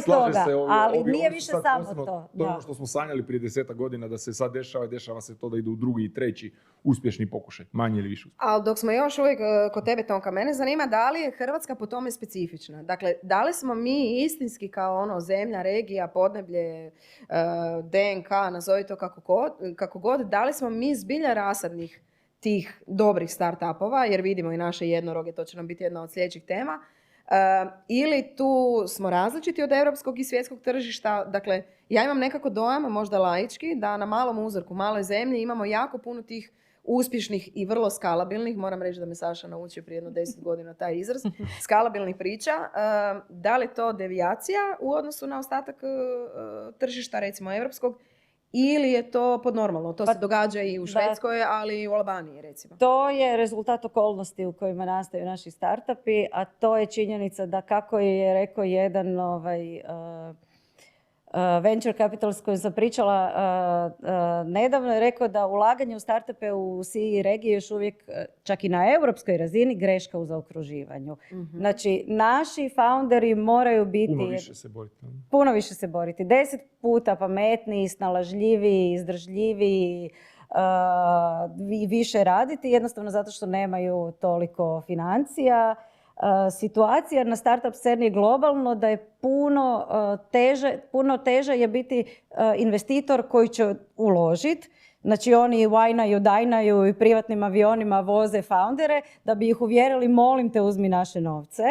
slaže se ali nije više samo to. To je ono što smo sanjali prije 10 godina da se sad dešava se to da idu u drugi i treći uspješni pokušaj, manje ili više. Ali dok smo još uvijek kod tebe, Tonka, mene zanima da li je Hrvatska po tome specifična. Dakle, da li smo mi istinski kao zemlja, regija, podneblje, DNK, nazovi to kako god, da li smo mi zbilja rasadnih tih dobrih startupova, jer vidimo i naše jednoroge, to će nam biti jedna od sljedećih tema, ili tu smo različiti od europskog i svjetskog tržišta. Dakle, ja imam nekako dojam, možda laički, da na malom uzorku, maloj zemlji imamo jako puno tih uspješnih i vrlo skalabilnih, moram reći da me Saša naučio prije jedno 10 godina taj izraz, skalabilnih priča. Da li to devijacija u odnosu na ostatak tržišta, recimo europskog, ili je to podnormalno? To se događa i u Švedskoj, ali i u Albaniji, recimo. To je rezultat okolnosti u kojima nastaju naši startupi, a to je činjenica da, kako je rekao jedan venture capital s kojim sam pričala nedavno, je rekao da ulaganje u startupe u CE regiji još uvijek, čak i na europskoj razini, greška u zaokruživanju. Znači, naši founderi moraju biti puno više se boriti. 10 puta pametniji, snalažljiviji, izdržljiviji, i više raditi, jednostavno zato što nemaju toliko financija. Situacija na startup sceni je globalno da je puno teže je biti investitor koji će uložiti. Znači, oni wajnaju, dajnaju i privatnim avionima voze foundere da bi ih uvjerili, molim te, uzmi naše novce.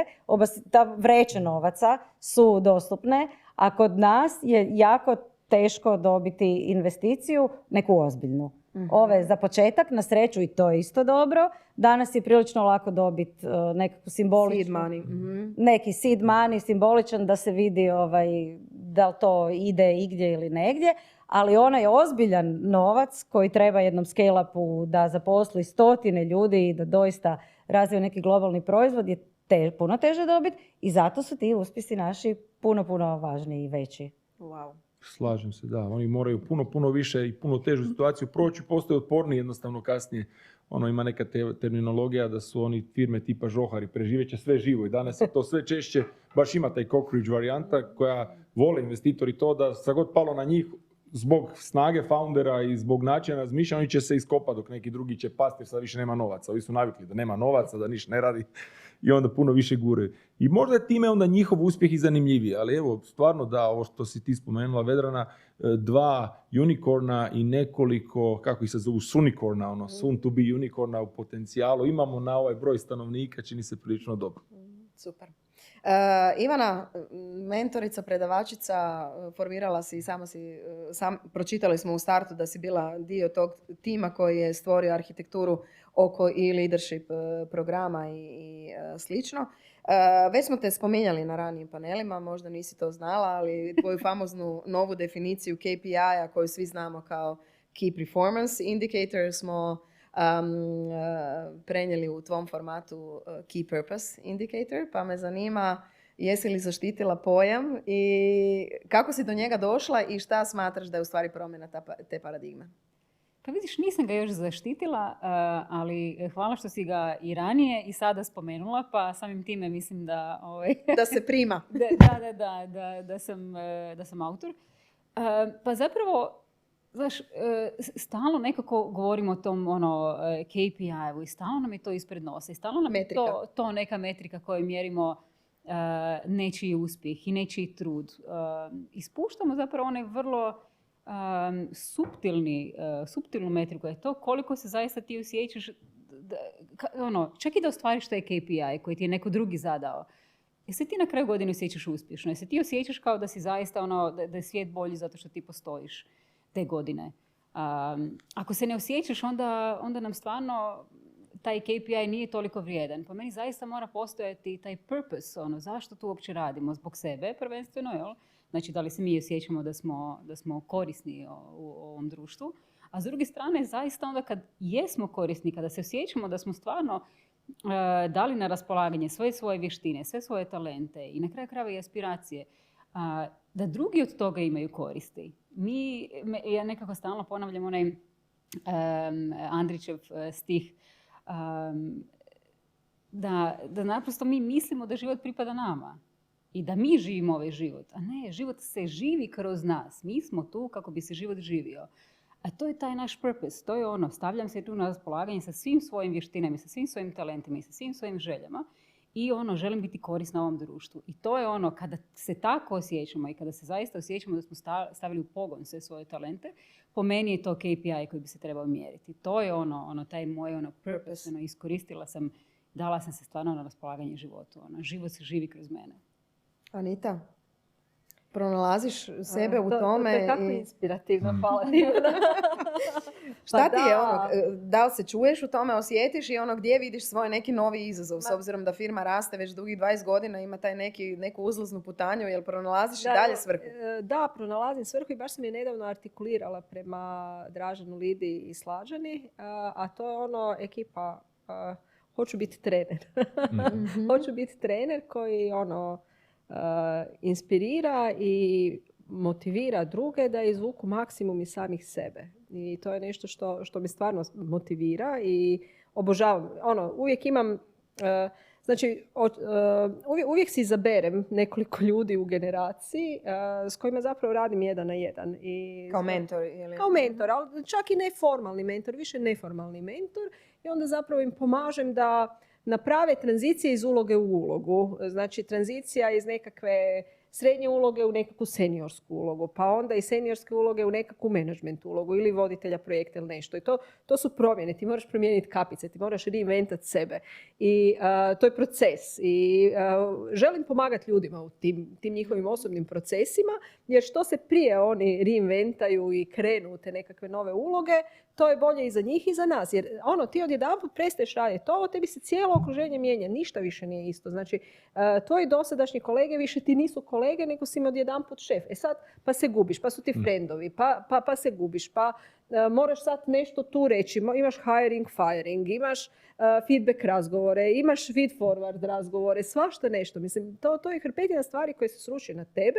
Ta vreće novaca su dostupne, a kod nas je jako teško dobiti investiciju, neku ozbiljnu. Ove za početak, na sreću, i to je isto dobro. Danas je prilično lako dobiti nekakvu simboličnu... Seed money. Neki seed money, simboličan, da se vidi da li to ide igdje ili negdje. Ali onaj ozbiljan novac koji treba jednom scale-upu da zaposli 100 ljudi i da doista razvije neki globalni proizvod je puno teže dobiti i zato su ti uspjesi naši puno važniji i veći. Wow. Slažem se, da. Oni moraju puno više i puno težu situaciju proći, postaju otporni jednostavno kasnije. Ima neka terminologija da su oni firme tipa žohari, preživeće sve živo i danas je to sve češće, baš ima taj cockroach varijanta koja vole investitori to da sad god palo na njih zbog snage foundera i zbog načina razmišljanja, oni će se iskopati dok neki drugi će pasti jer sad više nema novaca. Ovi su navikli da nema novaca, da ništa ne radi i onda puno više gure. I možda je time onda njihov uspjeh i zanimljiviji, ali evo, stvarno da, ovo što si ti spomenula, Vedrana, 2 unicorna i nekoliko, kako ih se zovu, sunicorna, soon to be unicorna u potencijalu, imamo na ovaj broj stanovnika, čini se prilično dobro. Super. Ivana, mentorica, predavačica, formirala si i pročitali smo u startu da si bila dio tog tima koji je stvorio arhitekturu oko i leadership programa i slično. Već smo te spominjali na ranijim panelima, možda nisi to znala, ali tvoju famoznu novu definiciju KPI-a koju svi znamo kao Key Performance Indicator smo prenijeli u tvom formatu Key Purpose Indicator, pa me zanima jesi li zaštitila pojam i kako si do njega došla i šta smatraš da je u stvari promjena te paradigme? Pa vidiš, nisam ga još zaštitila, ali hvala što si ga i ranije i sada spomenula, pa samim time mislim da... Da se prima. Da sam autor. Pa zapravo, znaš, stalno nekako govorimo o tom KPI-u i stalno nam je to ispred nosa i stalno nam je to neka metrika koju mjerimo nečiji uspjeh i nečiji trud. Ispuštamo zapravo one vrlo suptilnu metriku, je to koliko se zaista ti osjećaš, čak i da ostvariš taj KPI koji ti je neko drugi zadao. Jesi ti na kraju godine osjećaš uspješno? Jesi ti osjećaš kao da si zaista da je svijet bolji zato što ti postojiš te godine? Ako se ne osjećaš, onda nam stvarno taj KPI nije toliko vrijedan. Po meni zaista mora postojati taj purpose, zašto tu uopće radimo, zbog sebe prvenstveno, jel? Znači, da li se mi osjećamo da smo korisni u ovom društvu. A s druge strane, zaista onda kad jesmo korisni, kada se osjećamo da smo stvarno dali na raspolaganje sve svoje vještine, sve svoje talente i na kraju krajeva i aspiracije, da drugi od toga imaju koristi. Ja nekako stalno ponavljam onaj Andrićev stih, da naprosto mi mislimo da život pripada nama. I da mi živimo ovaj život. A ne, život se živi kroz nas. Mi smo tu kako bi se život živio. A to je taj naš purpose. To je stavljam se tu na raspolaganje sa svim svojim vještinama, sa svim svojim talentima i sa svim svojim željama. i ono, želim biti korisna ovom društvu. I to je ono, kada se tako osjećamo i kada se zaista osjećamo da smo stavili u pogon sve svoje talente, po meni je to KPI koji bi se trebao mjeriti. To je ono taj moj purpose, iskoristila sam, dala sam se stvarno na raspolaganje životu. Život se živi kroz mene. Anita, pronalaziš sebe u tome? To je tako inspirativno, hvala ti. Šta ti je ono, da li se čuješ u tome, osjetiš i ono gdje vidiš svoj neki novi izazov, s obzirom da firma raste već dugih 20 godina, ima taj neku uzlaznu putanju, jel pronalaziš i dalje svrhu? Da, pronalazim svrhu i baš sam je nedavno artikulirala prema Draženu, Lidi i Slađani, a to je ono ekipa, hoću biti trener. Hoću biti trener koji inspirira i motivira druge da izvuku maksimum iz samih sebe. I to je nešto što me stvarno motivira i obožavam. Uvijek imam, uvijek si izaberem nekoliko ljudi u generaciji s kojima zapravo radim jedan na jedan. Kao mentor? Ili? Kao mentor, ali čak i neformalni mentor, više neformalni mentor. I onda zapravo im pomažem da naprave tranzicije iz uloge u ulogu. Znači, tranzicija iz nekakve srednje uloge u nekakvu seniorsku ulogu, pa onda i seniorske uloge u nekakvu menadžment ulogu ili voditelja projekta ili nešto. I to su promjene. Ti moraš promijeniti kapice, ti moraš reinventati sebe. I to je proces. I želim pomagati ljudima u tim njihovim osobnim procesima, jer što se prije oni reinventaju i krenu u te nekakve nove uloge, to je bolje i za njih i za nas. Jer ti odjedanput prestaješ raditi to, tebi se cijelo okruženje mijenja. Ništa više nije isto. Znači, tvoji dosadašnji kolege više ti nisu kolege, nego si im odjedanput šef. Sad, pa se gubiš, pa su ti friendovi, pa se gubiš, pa moraš sad nešto tu reći. Imaš hiring, firing, imaš feedback razgovore, imaš feed forward razgovore, svašta nešto. Mislim, to je hrpetina stvari koje se sruši na tebe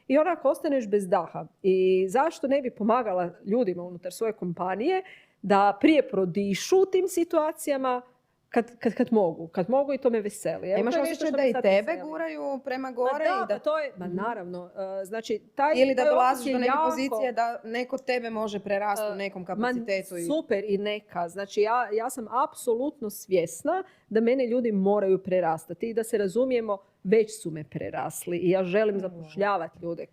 i onako ostaneš bez daha. I zašto ne bi pomagala ljudima unutar svoje kompanije da prije prodišu u tim situacijama kad mogu i to me veseli. Imaš osjećaj da i tebe guraju prema gore? Naravno. Znači, ili da dolaziš do neke pozicije da neko tebe može prerasti u nekom kapacitetu? Super i neka. Znači, ja sam apsolutno svjesna da mene ljudi moraju prerastati i da se razumijemo, već su me prerasli i ja želim zapošljavati ljude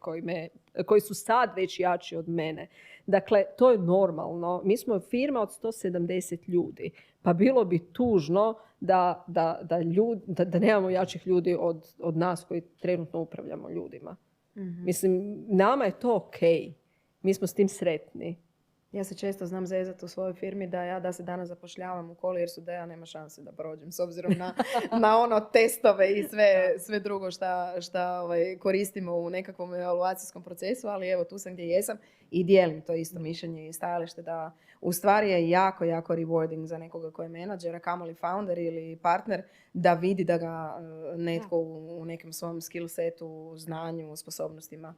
koji su sad već jači od mene. Dakle, to je normalno. Mi smo firma od 170 ljudi. Pa bilo bi tužno da nemamo jačih ljudi od nas koji trenutno upravljamo ljudima. Mm-hmm. Mislim, nama je to okej. Mi smo s tim sretni. Ja se često znam zezati u svojoj firmi da se danas zapošljavam u Colliersu, da ja nema šanse da prođem s obzirom na testove i sve drugo šta koristimo u nekakvom evaluacijskom procesu, ali evo tu sam gdje jesam i dijelim to isto mišljenje i stajalište da u stvari je jako, jako rewarding za nekoga koji je menadžer, a kamoli founder ili partner, da vidi da ga netko u nekom svom skill setu, znanju, sposobnostima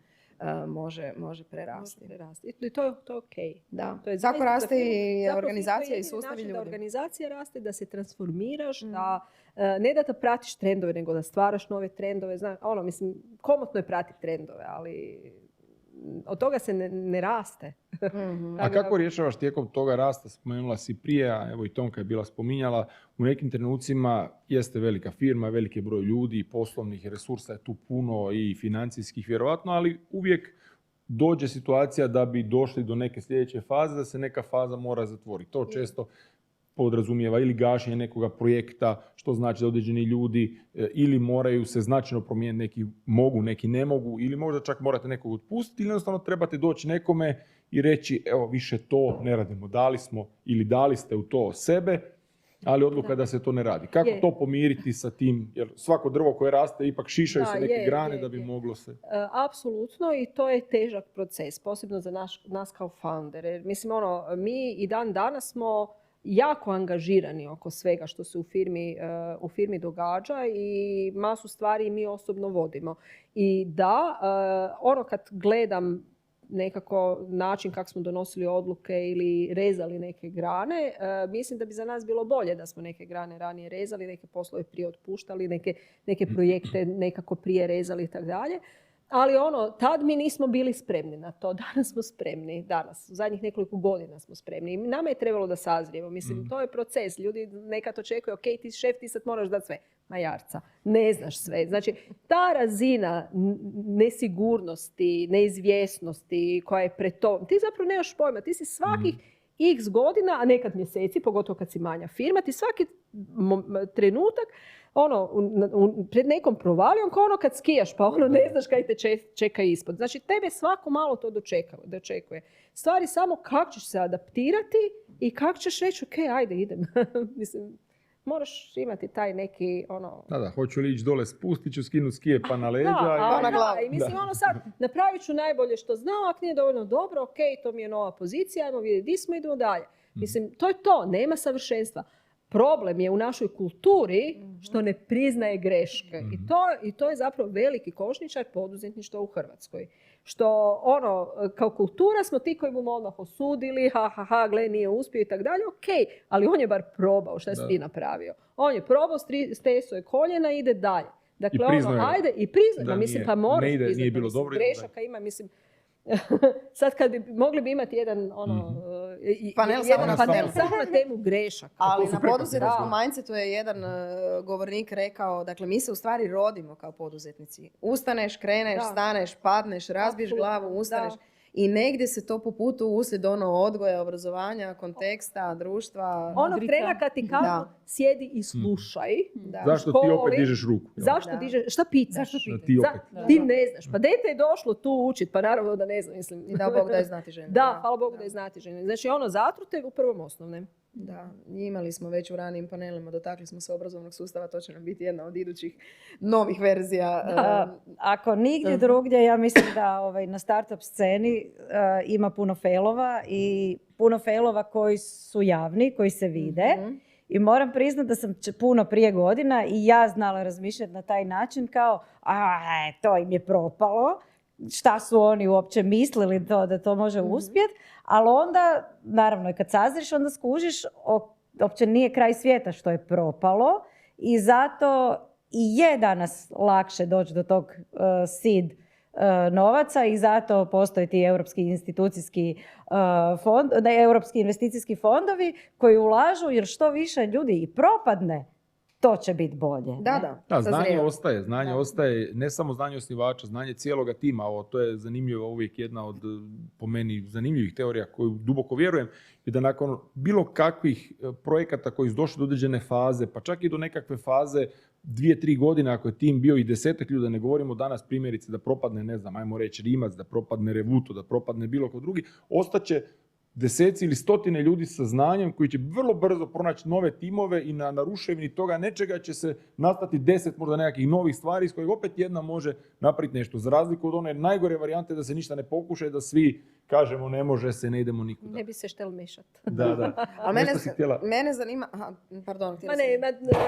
može prerasti. I to je okej. Da. Tako raste i organizacija i sustavi ljudi. Da organizacija raste, da se transformiraš, da ne da pratiš trendove, nego da stvaraš nove trendove. Mislim, komotno je pratiti trendove, ali od toga se ne raste. A kako rješavaš tijekom toga rasta? Spomenula si prije, a evo i Tonka je bila spominjala, u nekim trenucima jeste velika firma, veliki broj ljudi, poslovnih resursa je tu puno i financijskih vjerovatno, ali uvijek dođe situacija da bi došli do neke sljedeće faze, da se neka faza mora zatvoriti. To često podrazumijeva ili gašenje nekoga projekta, što znači da određeni ljudi ili moraju se značajno promijeniti, neki mogu, neki ne mogu, ili možda čak morate nekog otpustiti, ili jednostavno trebate doći nekome i reći, evo više to ne radimo, dali smo ili dali ste u to sebe, ali odluka da se to ne radi. Kako to pomiriti sa tim, jer svako drvo koje raste ipak šišaju se neke grane da bi moglo se... Apsolutno, i to je težak proces, posebno za nas kao foundere. Mislim, mi i dan danas smo jako angažirani oko svega što se u firmi događa i masu stvari mi osobno vodimo. I kad gledam nekako način kako smo donosili odluke ili rezali neke grane, mislim da bi za nas bilo bolje da smo neke grane ranije rezali, neke poslove prije otpuštali, neke projekte nekako prije rezali i tako dalje. Ali tad mi nismo bili spremni na to. Danas smo spremni. Danas. U zadnjih nekoliko godina smo spremni. I nama je trebalo da sazrijemo. Mislim, to je proces. Ljudi nekad očekuju, ok, ti si šef, ti sad moraš dati sve. Ma jarca, ne znaš sve. Znači, ta razina nesigurnosti, neizvjesnosti koja je pred tobom, ti zapravo nemaš pojma. Ti si svakih x godina, a nekad mjeseci, pogotovo kad si manja firma, ti svaki trenutak pred nekom provalijom, kao kad skijaš, pa ne znaš kaj te čeka ispod. Znači, tebe svako malo to dočekuje. Stvari samo kako ćeš se adaptirati i kako ćeš reći, ok, ajde, idem. Mislim, moraš imati taj neki, Da, hoću li ići dole, spustit ću, skinu skije pa na leđa. na glavu. I mislim, sad, napravit ću najbolje što znam, ako nije dovoljno dobro, ok, to mi je nova pozicija, ajmo vidjeti di smo, idemo dalje. Mislim, to je to, nema savršenstva. Problem je u našoj kulturi što ne priznaje greške. I to je zapravo veliki kočničar poduzetništva u Hrvatskoj. Što kao kultura smo ti koji mu odmah osudili, gle, nije uspio i tako dalje, ok, ali on je bar probao, šta si ti napravio. On je probao, stresao je koljena i ide dalje. Dakle, ajde i priznaj, mislim, pa moraš priznati. Nije bilo dobro. Grešaka ima, mislim, sad kad bi mogli bi imati jedan panel samo na temu grešaka. Ali na poduzetničkom mindsetu je jedan govornik rekao, dakle mi se u stvari rodimo kao poduzetnici. Ustaneš, kreneš, staneš, padneš, razbiješ glavu, ustaneš. I negdje se to po putu uslijed odgoja, obrazovanja, konteksta, društva. Trena kad ti kažu sjedi i slušaj. Zašto ti opet dižeš ruku? Zašto dižeš? Šta pitaš? Ti ne znaš. Pa dete je došlo tu učit, pa naravno da ne znam. Mislim. I da Bog da je znati žene. Da, hvala Bogu da je znati žene. Znači zatrute u prvom osnovnem. Da, imali smo već u ranijim panelima, dotakli smo se obrazovnog sustava, to će nam biti jedna od idućih novih verzija. Ako nigdje drugdje, ja mislim da na startup sceni ima puno failova i puno failova koji su javni, koji se vide. I moram priznati da sam puno prije godina i ja znala razmišljati na taj način kao, to im je propalo. Šta su oni uopće mislili da to može uspjeti, ali onda, naravno, i kad sazriš, onda skužiš, uopće nije kraj svijeta što je propalo i zato i je danas lakše doći do tog seed novaca i zato postoje ti europski europski investicijski fondovi koji ulažu, jer što više ljudi i propadne, to će biti bolje. Da, znanje ostaje, ne samo znanje osnivača, znanje cijeloga tima. To je zanimljivo, uvijek jedna od, po meni, zanimljivih teorija koju duboko vjerujem, je da nakon bilo kakvih projekata koji su došli do određene faze, pa čak i do nekakve faze 2-3 godine, ako je tim bio i 10 ljudi, da ne govorimo danas primjerice da propadne, ne znam, ajmo reći Rimac, da propadne Revuto, da propadne bilo ko drugi, ostaće deseci ili stotine ljudi sa znanjem koji će vrlo brzo pronaći nove timove i na ruševini toga nečega će se nastati 10 možda nekakvih novih stvari s kojeg opet jedna može napraviti nešto. Za razliku od one najgore varijante da se ništa ne pokuša i da svi kažemo ne može se, ne idemo nikuda. Ne bi se štel mešati. Da. Ali mene zanima... Pardon,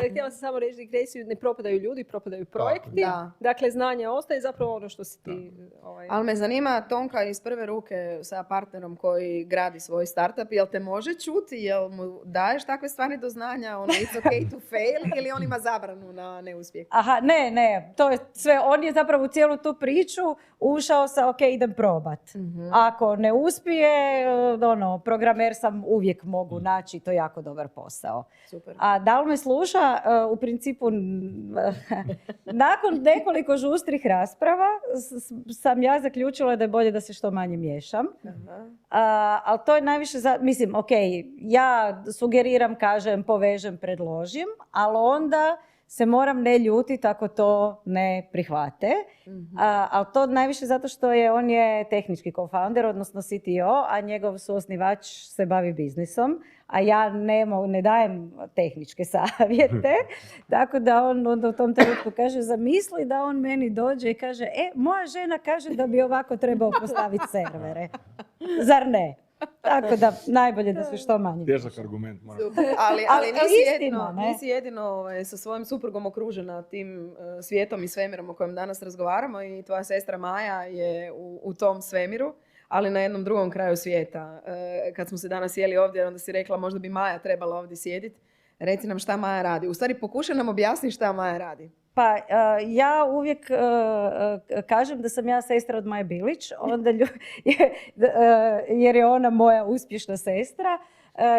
htjela sam samo reći digresiju, ne propadaju ljudi, propadaju projekti. Da. Dakle, znanje ostaje zapravo ono što si ti... Ali me zanima, Tonka, iz prve ruke sa partnerom koji gradi svoj startup, jel te može čuti, jel mu daješ takve stvari do znanja, it's okay to fail, ili on ima zabranu na neuspjeh? Ne, to je sve, on je zapravo u cijelu tu priču ušao sa ok, idem probat. Ako ne uspije, programer sam, uvijek mogu naći, to je jako dobar posao. Super. A da li me sluša? U principu, nakon nekoliko žustrih rasprava sam ja zaključila da je bolje da se što manje miješam. Ali to je najviše, mislim, ok, ja sugeriram, kažem, povežem, predložim, ali onda se moram ne ljutiti ako to ne prihvate. Ali to najviše zato što on je tehnički co-founder, odnosno CTO, a njegov suosnivač se bavi biznisom, a ja ne dajem tehničke savjete. Tako da on onda u tom trenutku kaže, zamisli da on meni dođe i kaže, moja žena kaže da bi ovako trebao postaviti servere. Zar ne? Tako da najbolje da se što manje. Težak argument. Ali nisi jedino sa svojim suprugom okružena tim svijetom i svemirom o kojem danas razgovaramo i tvoja sestra Maja je u tom svemiru, ali na jednom drugom kraju svijeta. Kad smo se danas sjeli ovdje, onda si rekla možda bi Maja trebala ovdje sjediti. Reci nam šta Maja radi. U stvari pokušaj nam objasniti šta Maja radi. Pa ja uvijek kažem da sam ja sestra od Maje Bilić, onda jer je ona moja uspješna sestra.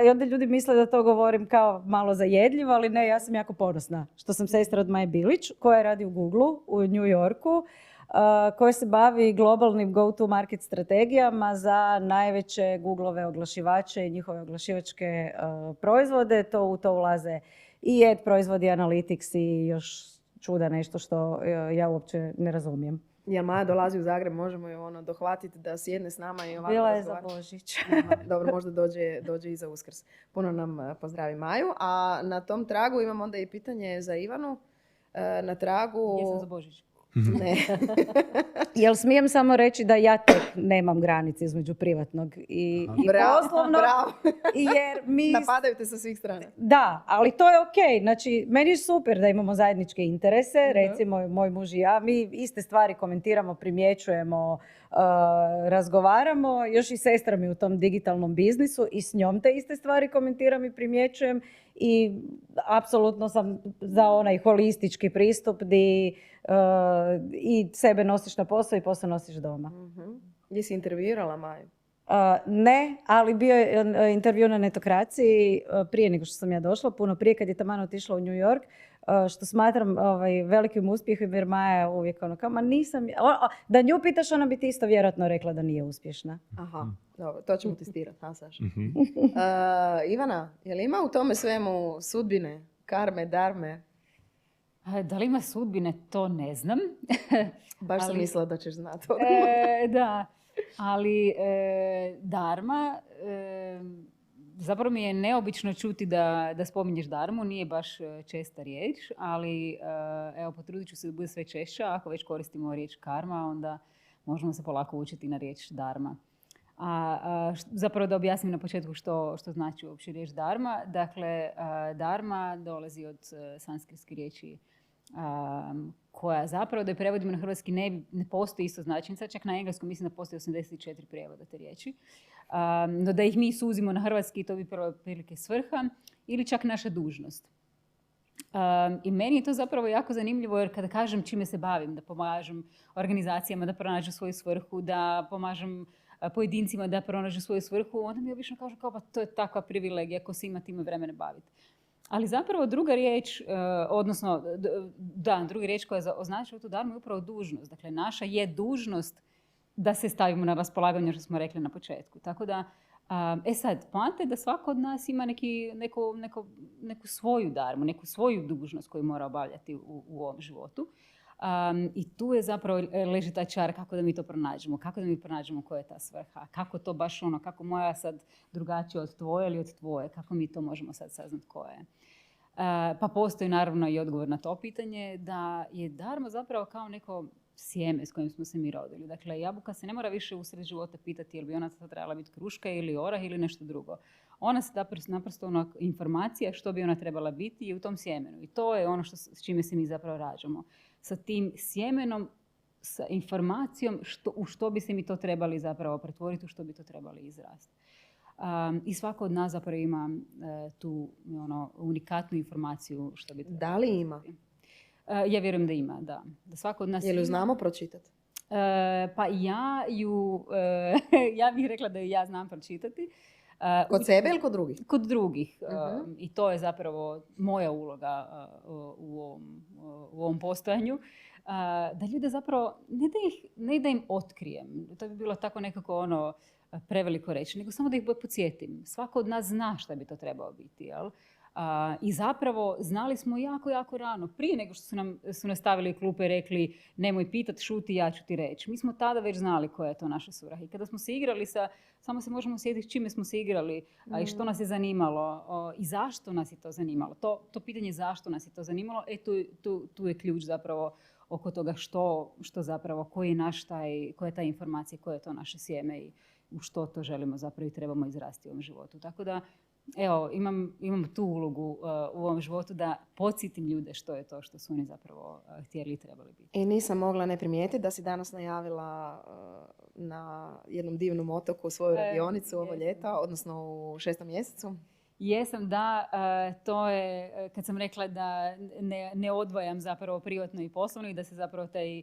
I onda ljudi misle da to govorim kao malo zajedljivo, ali ne, ja sam jako ponosna što sam sestra od Maje Bilić, koja radi u Google u New Yorku, koja se bavi globalnim go-to-market strategijama za najveće Googleove oglašivače i njihove oglašivačke proizvode. U to ulaze i ad proizvodi, analytics i još čuda nešto što ja uopće ne razumijem. Jel Maja dolazi u Zagreb, možemo ju dohvatiti da sjedne s nama i ovako Bila je razgovara? za Božić. Dobro, možda dođe i za Uskrs. Puno nam pozdravi Maju. A na tom tragu imam onda i pitanje za Ivanu. Na tragu... Jesam za Božić. Ne. Jel smijem samo reći da ja tek nemam granice između privatnog i poslovnog? Bravo. Jer mi... Napadaju te sa svih strana. Da, ali to je ok. Znači, meni je super da imamo zajedničke interese. Recimo, moj muž i ja, mi iste stvari komentiramo, primjećujemo, razgovaramo. Još i sestra mi u tom digitalnom biznisu i s njom te iste stvari komentiram i primjećujem. I apsolutno sam za onaj holistički pristup di i sebe nosiš na posao i posao nosiš doma. Jesi intervjuirala Maju? Ne, ali bio je intervju na Netokraciji prije nego što sam ja došla, puno prije kad je taman otišla u New York, što smatram velikim uspjehom jer Maja je uvijek kao, ma nisam, da nju pitaš, ona bi ti isto vjerojatno rekla da nije uspješna. Aha, dobro, to ćemo testirati, ha Saša? Ivana, je li ima u tome svemu sudbine, karme, darme? Da li ima sudbine, to ne znam. Baš sam mislila da ćeš znati. Da, ali darma, zapravo mi je neobično čuti da spominješ darmu, nije baš česta riječ, ali evo, potrudit ću se da bude sve češća. Ako već koristimo riječ karma, onda možemo se polako učiti na riječ darma. Zapravo da objasnim na početku što znači uopće riječ dharma. Dakle, dharma dolazi od sanskritske riječi koja zapravo da je prevodimo na hrvatski ne postoji isto značenje. Čak na engleskom mislim da postoji 84 prijevoda te riječi. No da ih mi suzimo na hrvatski, to bi prvo prilike svrha ili čak naša dužnost. I meni je to zapravo jako zanimljivo jer kada kažem čime se bavim, da pomažem organizacijama da pronađu svoju svrhu, da pomažem pojedincima da pronađu svoju svrhu, onda mi obično kažu kao pa to je takva privilegija ko se ima time vremena baviti. Ali zapravo druga riječ, druga riječ koja označava tu dharmu je upravo dužnost. Dakle, naša je dužnost da se stavimo na raspolaganje, što smo rekli na početku. Tako da, sad, poanta je da svako od nas ima neku svoju dharmu, neku svoju dužnost koju mora obavljati u ovom životu. I tu je zapravo leži taj čar kako da mi to pronađemo, kako da mi pronađemo koja je ta svrha, kako to baš kako moja sad drugačija od tvoje ili od tvoje, kako mi to možemo sad saznati koja je. Pa postoji naravno i odgovor na to pitanje da je dharma zapravo kao neko sjeme s kojim smo se mi rodili. Dakle, jabuka se ne mora više usred života pitati jel bi ona sad trebala biti kruška ili orah ili nešto drugo. Ona se naprosto informacija što bi ona trebala biti je u tom sjemenu. I to je ono s čime se mi zapravo rađamo. Sa tim sjemenom, sa informacijom u što bi se mi to trebali zapravo pretvoriti, u što bi to trebali izrasti. I svako od nas zapravo ima tu unikatnu informaciju što bi trebalo. Da li ima? Ja vjerujem da ima, da. Da svako od nas je li ju znamo pročitati? Pa ja bih rekla da ju ja znam pročitati. Kod sebe ili kod drugih? Kod drugih. I to je zapravo moja uloga u ovom postojanju. Da ljude zapravo, ne da im otkrijem, to bi bilo tako nekako preveliko reći, nego samo da ih podsjetim. Svako od nas zna šta bi to trebao biti, jel? I zapravo znali smo jako, jako rano, prije nego što su nas stavili klupe i rekli nemoj pitat, šuti, ja ću ti reći. Mi smo tada već znali koja je to naša svrha. I kada smo se igrali samo se možemo sjetiti čime smo se igrali i što nas je zanimalo i zašto nas je to zanimalo. To pitanje zašto nas je to zanimalo, tu je ključ zapravo oko toga što zapravo, koja je ta informacija, koje je to naše sjeme i u što to želimo zapravo i trebamo izrasti u ovom životu. Tako da, evo, imam tu ulogu u ovom životu da podsjetim ljude što je to što su oni zapravo htjeli i trebali biti. I nisam mogla ne primijetiti da si danas najavila na jednom divnom otoku svoju radionicu ovo ljeto, odnosno u 6. mjesecu. Jesam, da, to je kad sam rekla da ne odvajam zapravo privatno i poslovno i da se zapravo taj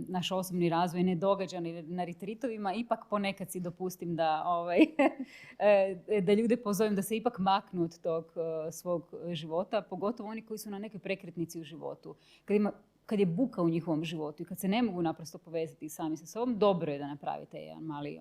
naš osobni razvoj ne događa na retritovima, ipak ponekad si dopustim da, da ljude pozovem da se ipak maknu od tog svog života, pogotovo oni koji su na nekoj prekretnici u životu. Kad je buka u njihovom životu i kad se ne mogu naprosto povezati sami sa sobom, dobro je da napravite jedan mali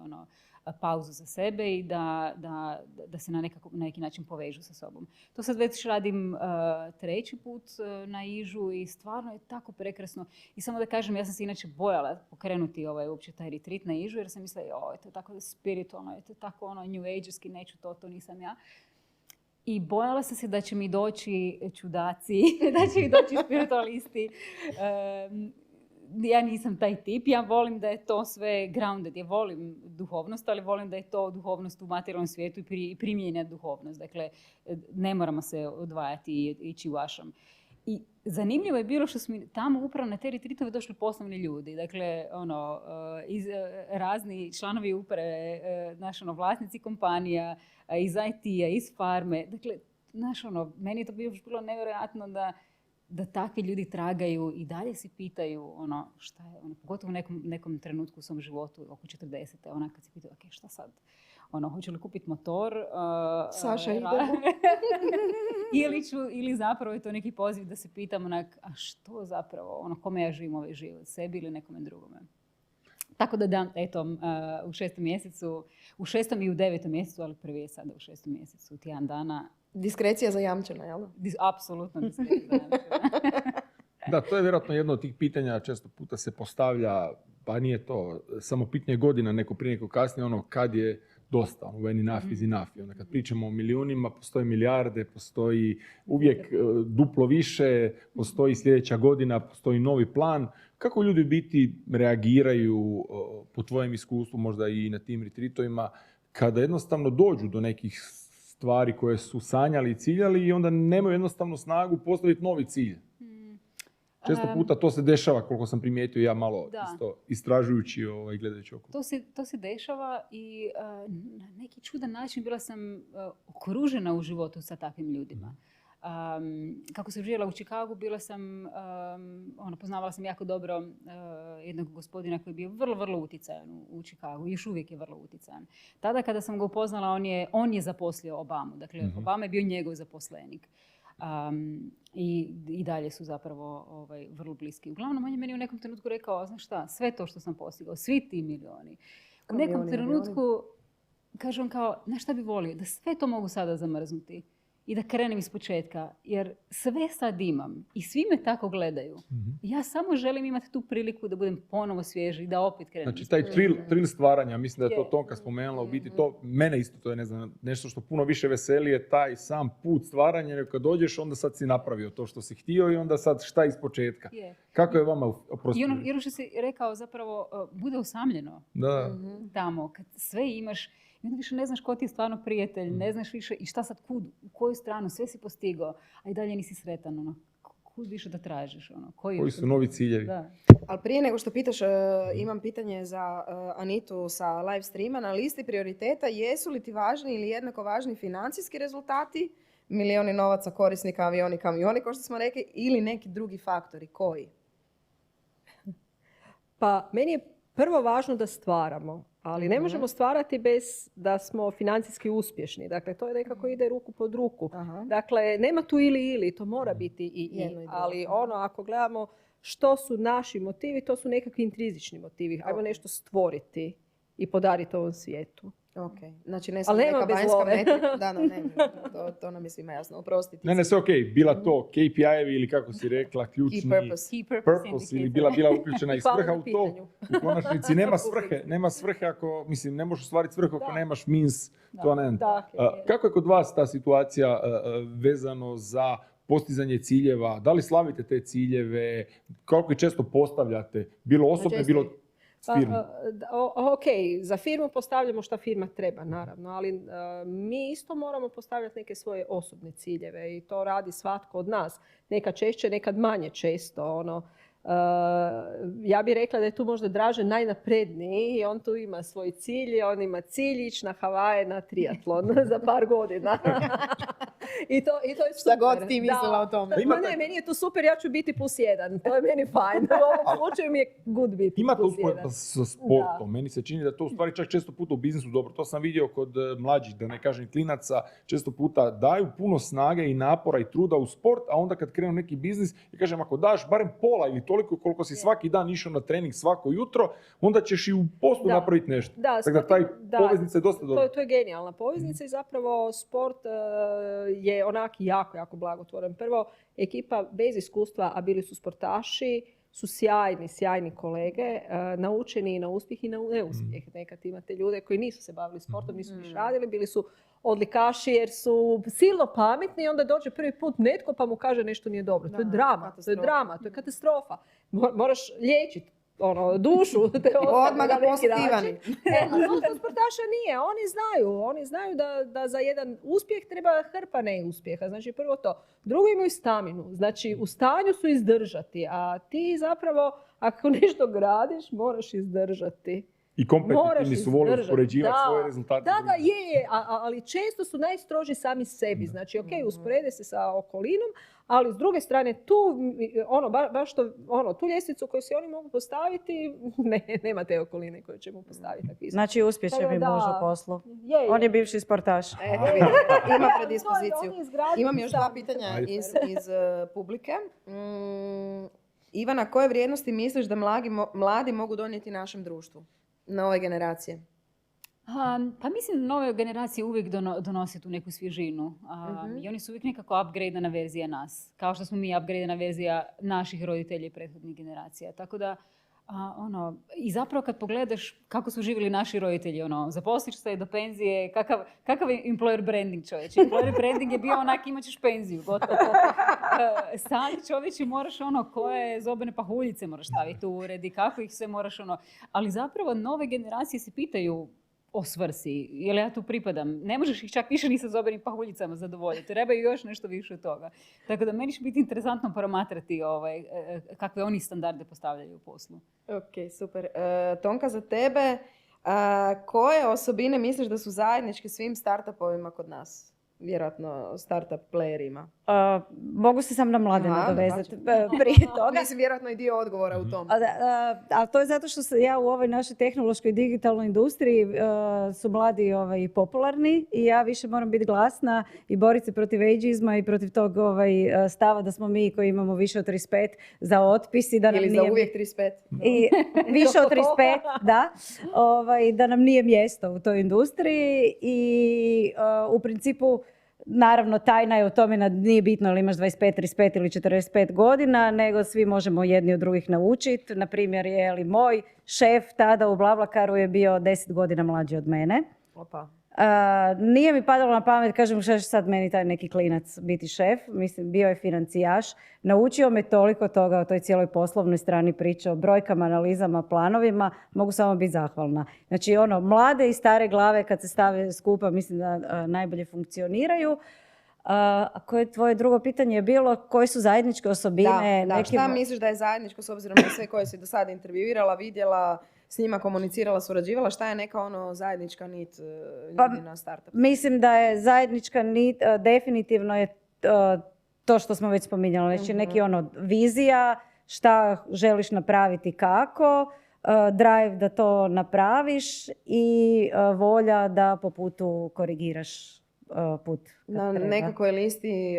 pauzu za sebe i da se na neki način povežu sa sobom. To sad već radim 3. put na Ižu i stvarno je tako prekrasno. I samo da kažem, ja sam se inače bojala pokrenuti uopće taj retreat na Ižu jer sam mislila, to je tako spiritualno, to je tako new age-evski, neću to nisam ja. I bojala sam se da će mi doći čudaci, da će mi doći spiritualisti. Ja nisam taj tip, ja volim da je to sve grounded, ja volim duhovnost, ali volim da je to duhovnost u materijalnom svijetu i primijenjena duhovnost. Dakle, ne moramo se odvajati i ići u ašram. I zanimljivo je bilo što su mi tamo upravo na te retritove došli poslovni ljudi. Dakle, razni članovi uprave, vlasnici kompanija, iz IT-a, iz farme. Dakle, meni je to bilo nevjerojatno da takvi ljudi tragaju i dalje si pitaju šta je, pogotovo u nekom trenutku u svom životu, oko 40. Kad si pitaju, ok, šta sad? Hoću li kupiti motor? Saša, idemo. ili zapravo je to neki poziv da se pitam, a što zapravo, kome ja živim ovaj život, sebi ili nekome drugome. Tako da, eto, u 6. mjesecu, u 6. i u 9. mjesecu, ali prvi je sada u 6. mjesecu, tjedan dana. Diskrecija zajamčena, jel? Apsolutno diskrecija zajamčena. Da, to je vjerojatno jedno od tih pitanja, često puta se postavlja, pa nije to samo pitanje godina, neko prije, neko kasnije, kad je dosta, when enough is enough. I onda kad pričamo o milijunima, postoje milijarde, postoji uvijek duplo više, postoji sljedeća godina, postoji novi plan. Kako ljudi biti reagiraju po tvojem iskustvu, možda i na tim retritovima, kada jednostavno dođu do nekih stvari koje su sanjali i ciljali i onda nemaju jednostavno snagu postaviti novi cilj? Često puta to se dešava, koliko sam primijetio ja malo isto istražujući i gledajući oko. To se dešava i na neki čudan način bila sam okružena u životu sa takvim ljudima. Kako sam živjela u Chicagu, poznavala sam jako dobro jednog gospodina koji je bio vrlo, vrlo utjecajan u Chicagu i još uvijek je vrlo utjecajan. Tada kada sam ga upoznala, on je zaposlio Obamu. Dakle, Obama je bio njegov zaposlenik. I dalje su zapravo vrlo bliski. Uglavnom, on je meni u nekom trenutku rekao, znaš šta, sve to što sam postigao, svi ti milijoni. U nekom trenutku, kažem kao, znaš šta bi volio? Da sve to mogu sada zamrznuti i da krenem iz početka, jer sve sad imam i svi me tako gledaju. Ja samo želim imati tu priliku da budem ponovo svježi i da opet krenem. Znači, taj thrill stvaranja, mislim da je to Tonka spomenula, u biti to, mene isto to je nešto što puno više veseli je taj sam put stvaranja, jer kad dođeš, onda sad si napravio to što si htio i onda sad šta iz početka. Kako je vama oprostiti? I ono što si rekao zapravo, bude usamljeno tamo, kad sve imaš. I onda više ne znaš ko ti je stvarno prijatelj, ne znaš više i šta sad kud, u koju stranu, sve si postigao, a i dalje nisi sretan, kud više da tražiš, koji su novi ciljevi. Da. Ali prije nego što pitaš, imam pitanje za Anitu sa live streama. Na listi prioriteta jesu li ti važni ili jednako važni financijski rezultati, milijuni novaca, korisnika, avioni, kamioni, kao što smo rekli, ili neki drugi faktori, koji? Pa meni je prvo važno da stvaramo. Ali ne možemo stvarati bez da smo financijski uspješni. Dakle, to je nekako ide ruku pod ruku. Dakle, nema tu ili, to mora biti i. Ali ako gledamo što su naši motivi, to su nekakvi intrizični motivi. Ajmo nešto stvoriti i podariti ovom svijetu. Znači, ne samo neka vanjska metrika. To nam je svima jasno. Oprostite. Ne, sve okej. Bila to KPI-evi ili kako si rekla, ključni Key purpose ili bila uključena i svrha u to. U konačnici nema svrhe ako, ne možeš ostvariti svrhu ako nemaš means to ne. Kako je kod vas ta situacija vezano za postizanje ciljeva? Da li slavite te ciljeve? Koliko ih često postavljate? Bilo osobne, bilo firmu? Ok, za firmu postavljamo šta firma treba, naravno, ali mi isto moramo postavljati neke svoje osobne ciljeve i to radi svatko od nas. Nekad češće, nekad manje često. Ja bih rekla da je tu možda Dražen najnapredniji i on tu ima svoj cilj, on ima cilj ići na Havaje na triatlon za par godina. I to je super. Šta god ti mislila o tome. Ne, meni je to super, ja ću biti +1, to je meni fajn. U ovom slučaju mi je good biti Ima to +1. usporedba sa sportom. Meni se čini da to u stvari čak često puta u biznisu dobro. To sam vidio kod mlađih, da ne kažem klinaca, često puta daju puno snage i napora i truda u sport, a onda kad krenu neki biznis, ja kažem ako daš barem pola ili toliko koliko si svaki dan išao na trening svako jutro, onda ćeš i u poslu napraviti nešto. Tako da taj poveznica je dosta dobra. To je genijalna poveznica i zapravo sport je onak jako, jako blagotvoran. Prvo, ekipa bez iskustva, a bili su sportaši, su sjajni kolege, naučeni i na uspjeh i na neuspjeh. Nekad imate ljude koji nisu se bavili sportom, nisu niš radili, bili su odlikaši jer su silno pametni i onda dođe prvi put netko pa mu kaže nešto nije dobro. To je drama, to je katastrofa. Moraš liječiti dušu te osobe. Odmah ga pozitivani. A sportaša nije. Oni znaju da za jedan uspjeh treba hrpa neuspjeha. Znači prvo to. Drugo imaju staminu. Znači u stanju su izdržati. A ti zapravo ako nešto gradiš moraš izdržati. I kompetitivni su vole uspoređivati svoje rezultate. Da, je. Ali često su najstroži sami sebi. Znači, ok, usporede se sa okolinom, ali s druge strane tu ljestvicu koju si oni mogu postaviti, nema te okoline koju ćemo postaviti. Znači, uspjeće mi muž u poslu. On je bivši sportaš. Ima predispoziciju. Imam još dva pitanja iz publike. Ivana, koje vrijednosti misliš da mladi mogu donijeti našem društvu? Nove generacije? Pa mislim nove generacije uvijek donose tu neku svježinu. I oni su uvijek nekako upgradeana verzija nas. Kao što smo mi upgradeana verzija naših roditelja i prethodnih generacija. Tako da, i zapravo kad pogledaš kako su živjeli naši roditelji, zaposliš se do penzije, kakav je employer branding čovječ? Employer branding je bio onak, imat ćeš penziju, gotovo. Sad čovječi moraš koje zobene pahuljice moraš staviti u ured i kako ih sve moraš ali zapravo nove generacije se pitaju o svrsi, jel ja tu pripadam. Ne možeš ih čak više ni sa zobenim pahuljicama zadovoljiti. Trebaju još nešto više od toga. Tako da meni će biti interesantno promatrati kakve oni standarde postavljaju u poslu. Ok, super. Tonka, za tebe, koje osobine misliš da su zajedničke svim startupovima kod nas? Vjerojatno startup playerima. Mogu se sam na mlade nadovezati prije toga. Mislim, vjerojatno i dio odgovora u tom. Ali to je zato što ja u ovoj našoj tehnološkoj digitalnoj industriji su mladi popularni i ja više moram biti glasna i boriti se protiv ageizma i protiv tog stava da smo mi koji imamo više od 35 za otpis i da nam ili za uvijek 35. I više od 35, da. Da nam nije mjesto u toj industriji i u principu naravno, tajna je u tome da nije bitno ili imaš 25, 35 ili 45 godina, nego svi možemo jedni od drugih naučiti. Naprimjer, moj šef tada u BlaBlaCaru je bio 10 godina mlađi od mene. Opa. Nije mi padalo na pamet, kažem što će sad meni taj neki klinac biti šef. Mislim, bio je financijaš. Naučio me toliko toga o toj cijeloj poslovnoj strani priče, o brojkama, analizama, planovima. Mogu samo biti zahvalna. Znači, mlade i stare glave kad se stave skupa, mislim da najbolje funkcioniraju. A koje je tvoje drugo pitanje je bilo? Koje su zajedničke osobine? Da, šta misliš da je zajedničko s obzirom na sve koje si do sada intervjuirala, vidjela, s njima komunicirala, surađivala? Šta je neka zajednička nit ljudi na startupu? Mislim da je zajednička nit definitivno je to što smo već spominjali. Znači neki vizija, šta želiš napraviti kako, drive da to napraviš i volja da po putu korigiraš put. Na nekakvoj listi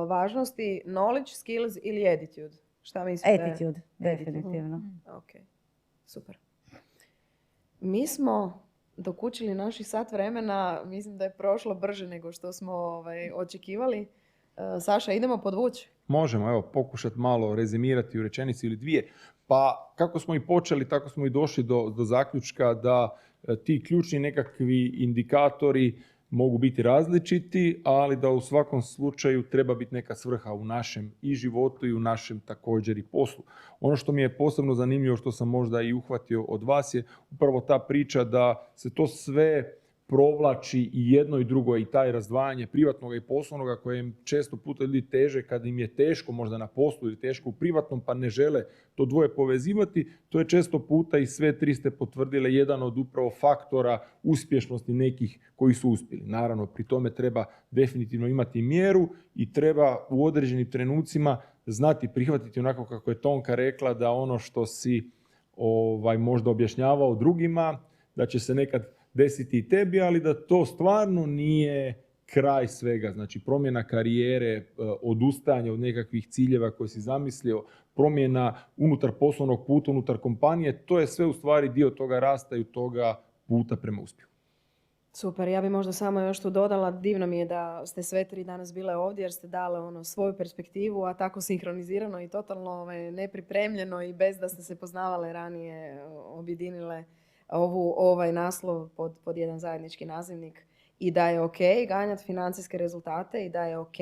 važnosti knowledge, skills ili attitude? Šta mislite? Attitude, definitivno. Ok, super. Mi smo dokučili naših sat vremena, mislim da je prošlo brže nego što smo očekivali. Saša, idemo podvući? Možemo, evo, pokušati malo rezimirati u rečenici ili dvije. Pa kako smo i počeli, tako smo i došli do zaključka da ti ključni nekakvi indikatori mogu biti različiti, ali da u svakom slučaju treba biti neka svrha u našem i životu i u našem također i poslu. Ono što mi je posebno zanimljivo, što sam možda i uhvatio od vas, je upravo ta priča da se to sve provlači i jedno i drugo, i taj razdvajanje privatnog i poslovnoga koje im često puta ljudi teže kad im je teško možda na poslu ili teško u privatnom pa ne žele to dvoje povezivati, to je često puta i sve tri ste potvrdile jedan od upravo faktora uspješnosti nekih koji su uspjeli. Naravno, pri tome treba definitivno imati mjeru i treba u određenim trenucima znati prihvatiti onako kako je Tonka rekla, da ono što si možda objašnjavao drugima, da će se nekad desiti i tebi, ali da to stvarno nije kraj svega. Znači promjena karijere, odustajanje od nekakvih ciljeva koje si zamislio, promjena unutar poslovnog puta, unutar kompanije, to je sve u stvari dio toga rasta i toga puta prema uspjehu. Super, ja bih možda samo još tu dodala, divno mi je da ste sve tri danas bile ovdje jer ste dale svoju perspektivu, a tako sinhronizirano i totalno nepripremljeno i bez da ste se poznavale ranije objedinile ovaj naslov pod jedan zajednički nazivnik i da je ok ganjati financijske rezultate i da je ok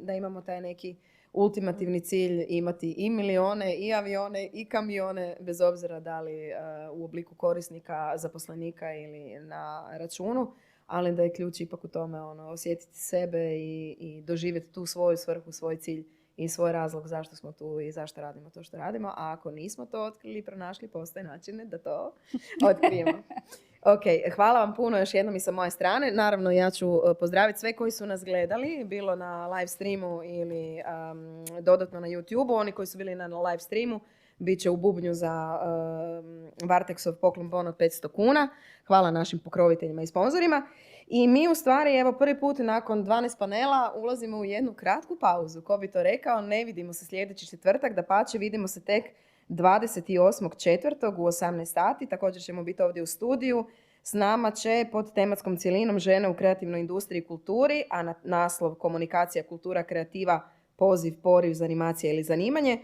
da imamo taj neki ultimativni cilj imati i milione, i avione, i kamione, bez obzira da li u obliku korisnika, zaposlenika ili na računu, ali da je ključ ipak u tome osjetiti sebe i doživjeti tu svoju svrhu, svoj cilj i svoj razlog zašto smo tu i zašto radimo to što radimo. A ako nismo to otkrili i pronašli, postoje načine da to otkrijemo. Ok, hvala vam puno još jednom i sa moje strane. Naravno, ja ću pozdraviti sve koji su nas gledali, bilo na live streamu ili dodatno na YouTube-u. Oni koji su bili na live streamu bit će u bubnju za Vartexov poklon bon od 500 kuna. Hvala našim pokroviteljima i sponzorima. I mi u stvari, evo, prvi put nakon 12 panela ulazimo u jednu kratku pauzu. Ko bi to rekao, ne vidimo se sljedeći četvrtak, dapače vidimo se tek 28.4. u 18 sati. Također ćemo biti ovdje u studiju. S nama će pod tematskom cjelinom žene u kreativnoj industriji i kulturi, a na naslov komunikacija, kultura, kreativa, poziv, poriv, zanimacija ili zanimanje,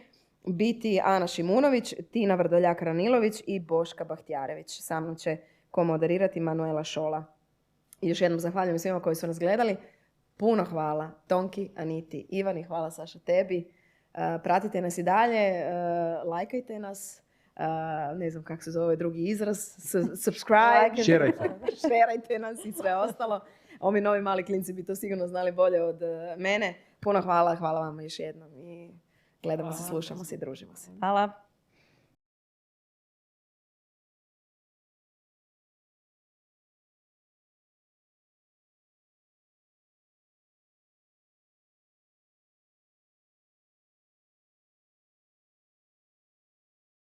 biti Ana Šimunović, Tina Vrdoljak-Ranilović i Boška Bahtjarević. Sa mnom će komoderirati Manuela Šola. I još jednom zahvaljujem svima koji su nas gledali. Puno hvala Tonki, Aniti, Ivani, hvala Saša tebi. Pratite nas i dalje, lajkajte nas, ne znam kako se zove drugi izraz, subscribe, šerajte nas i sve ostalo. Ovi novi mali klinci bi to sigurno znali bolje od mene. Puno hvala vam još jednom i gledamo se, slušamo se i družimo se. Hvala.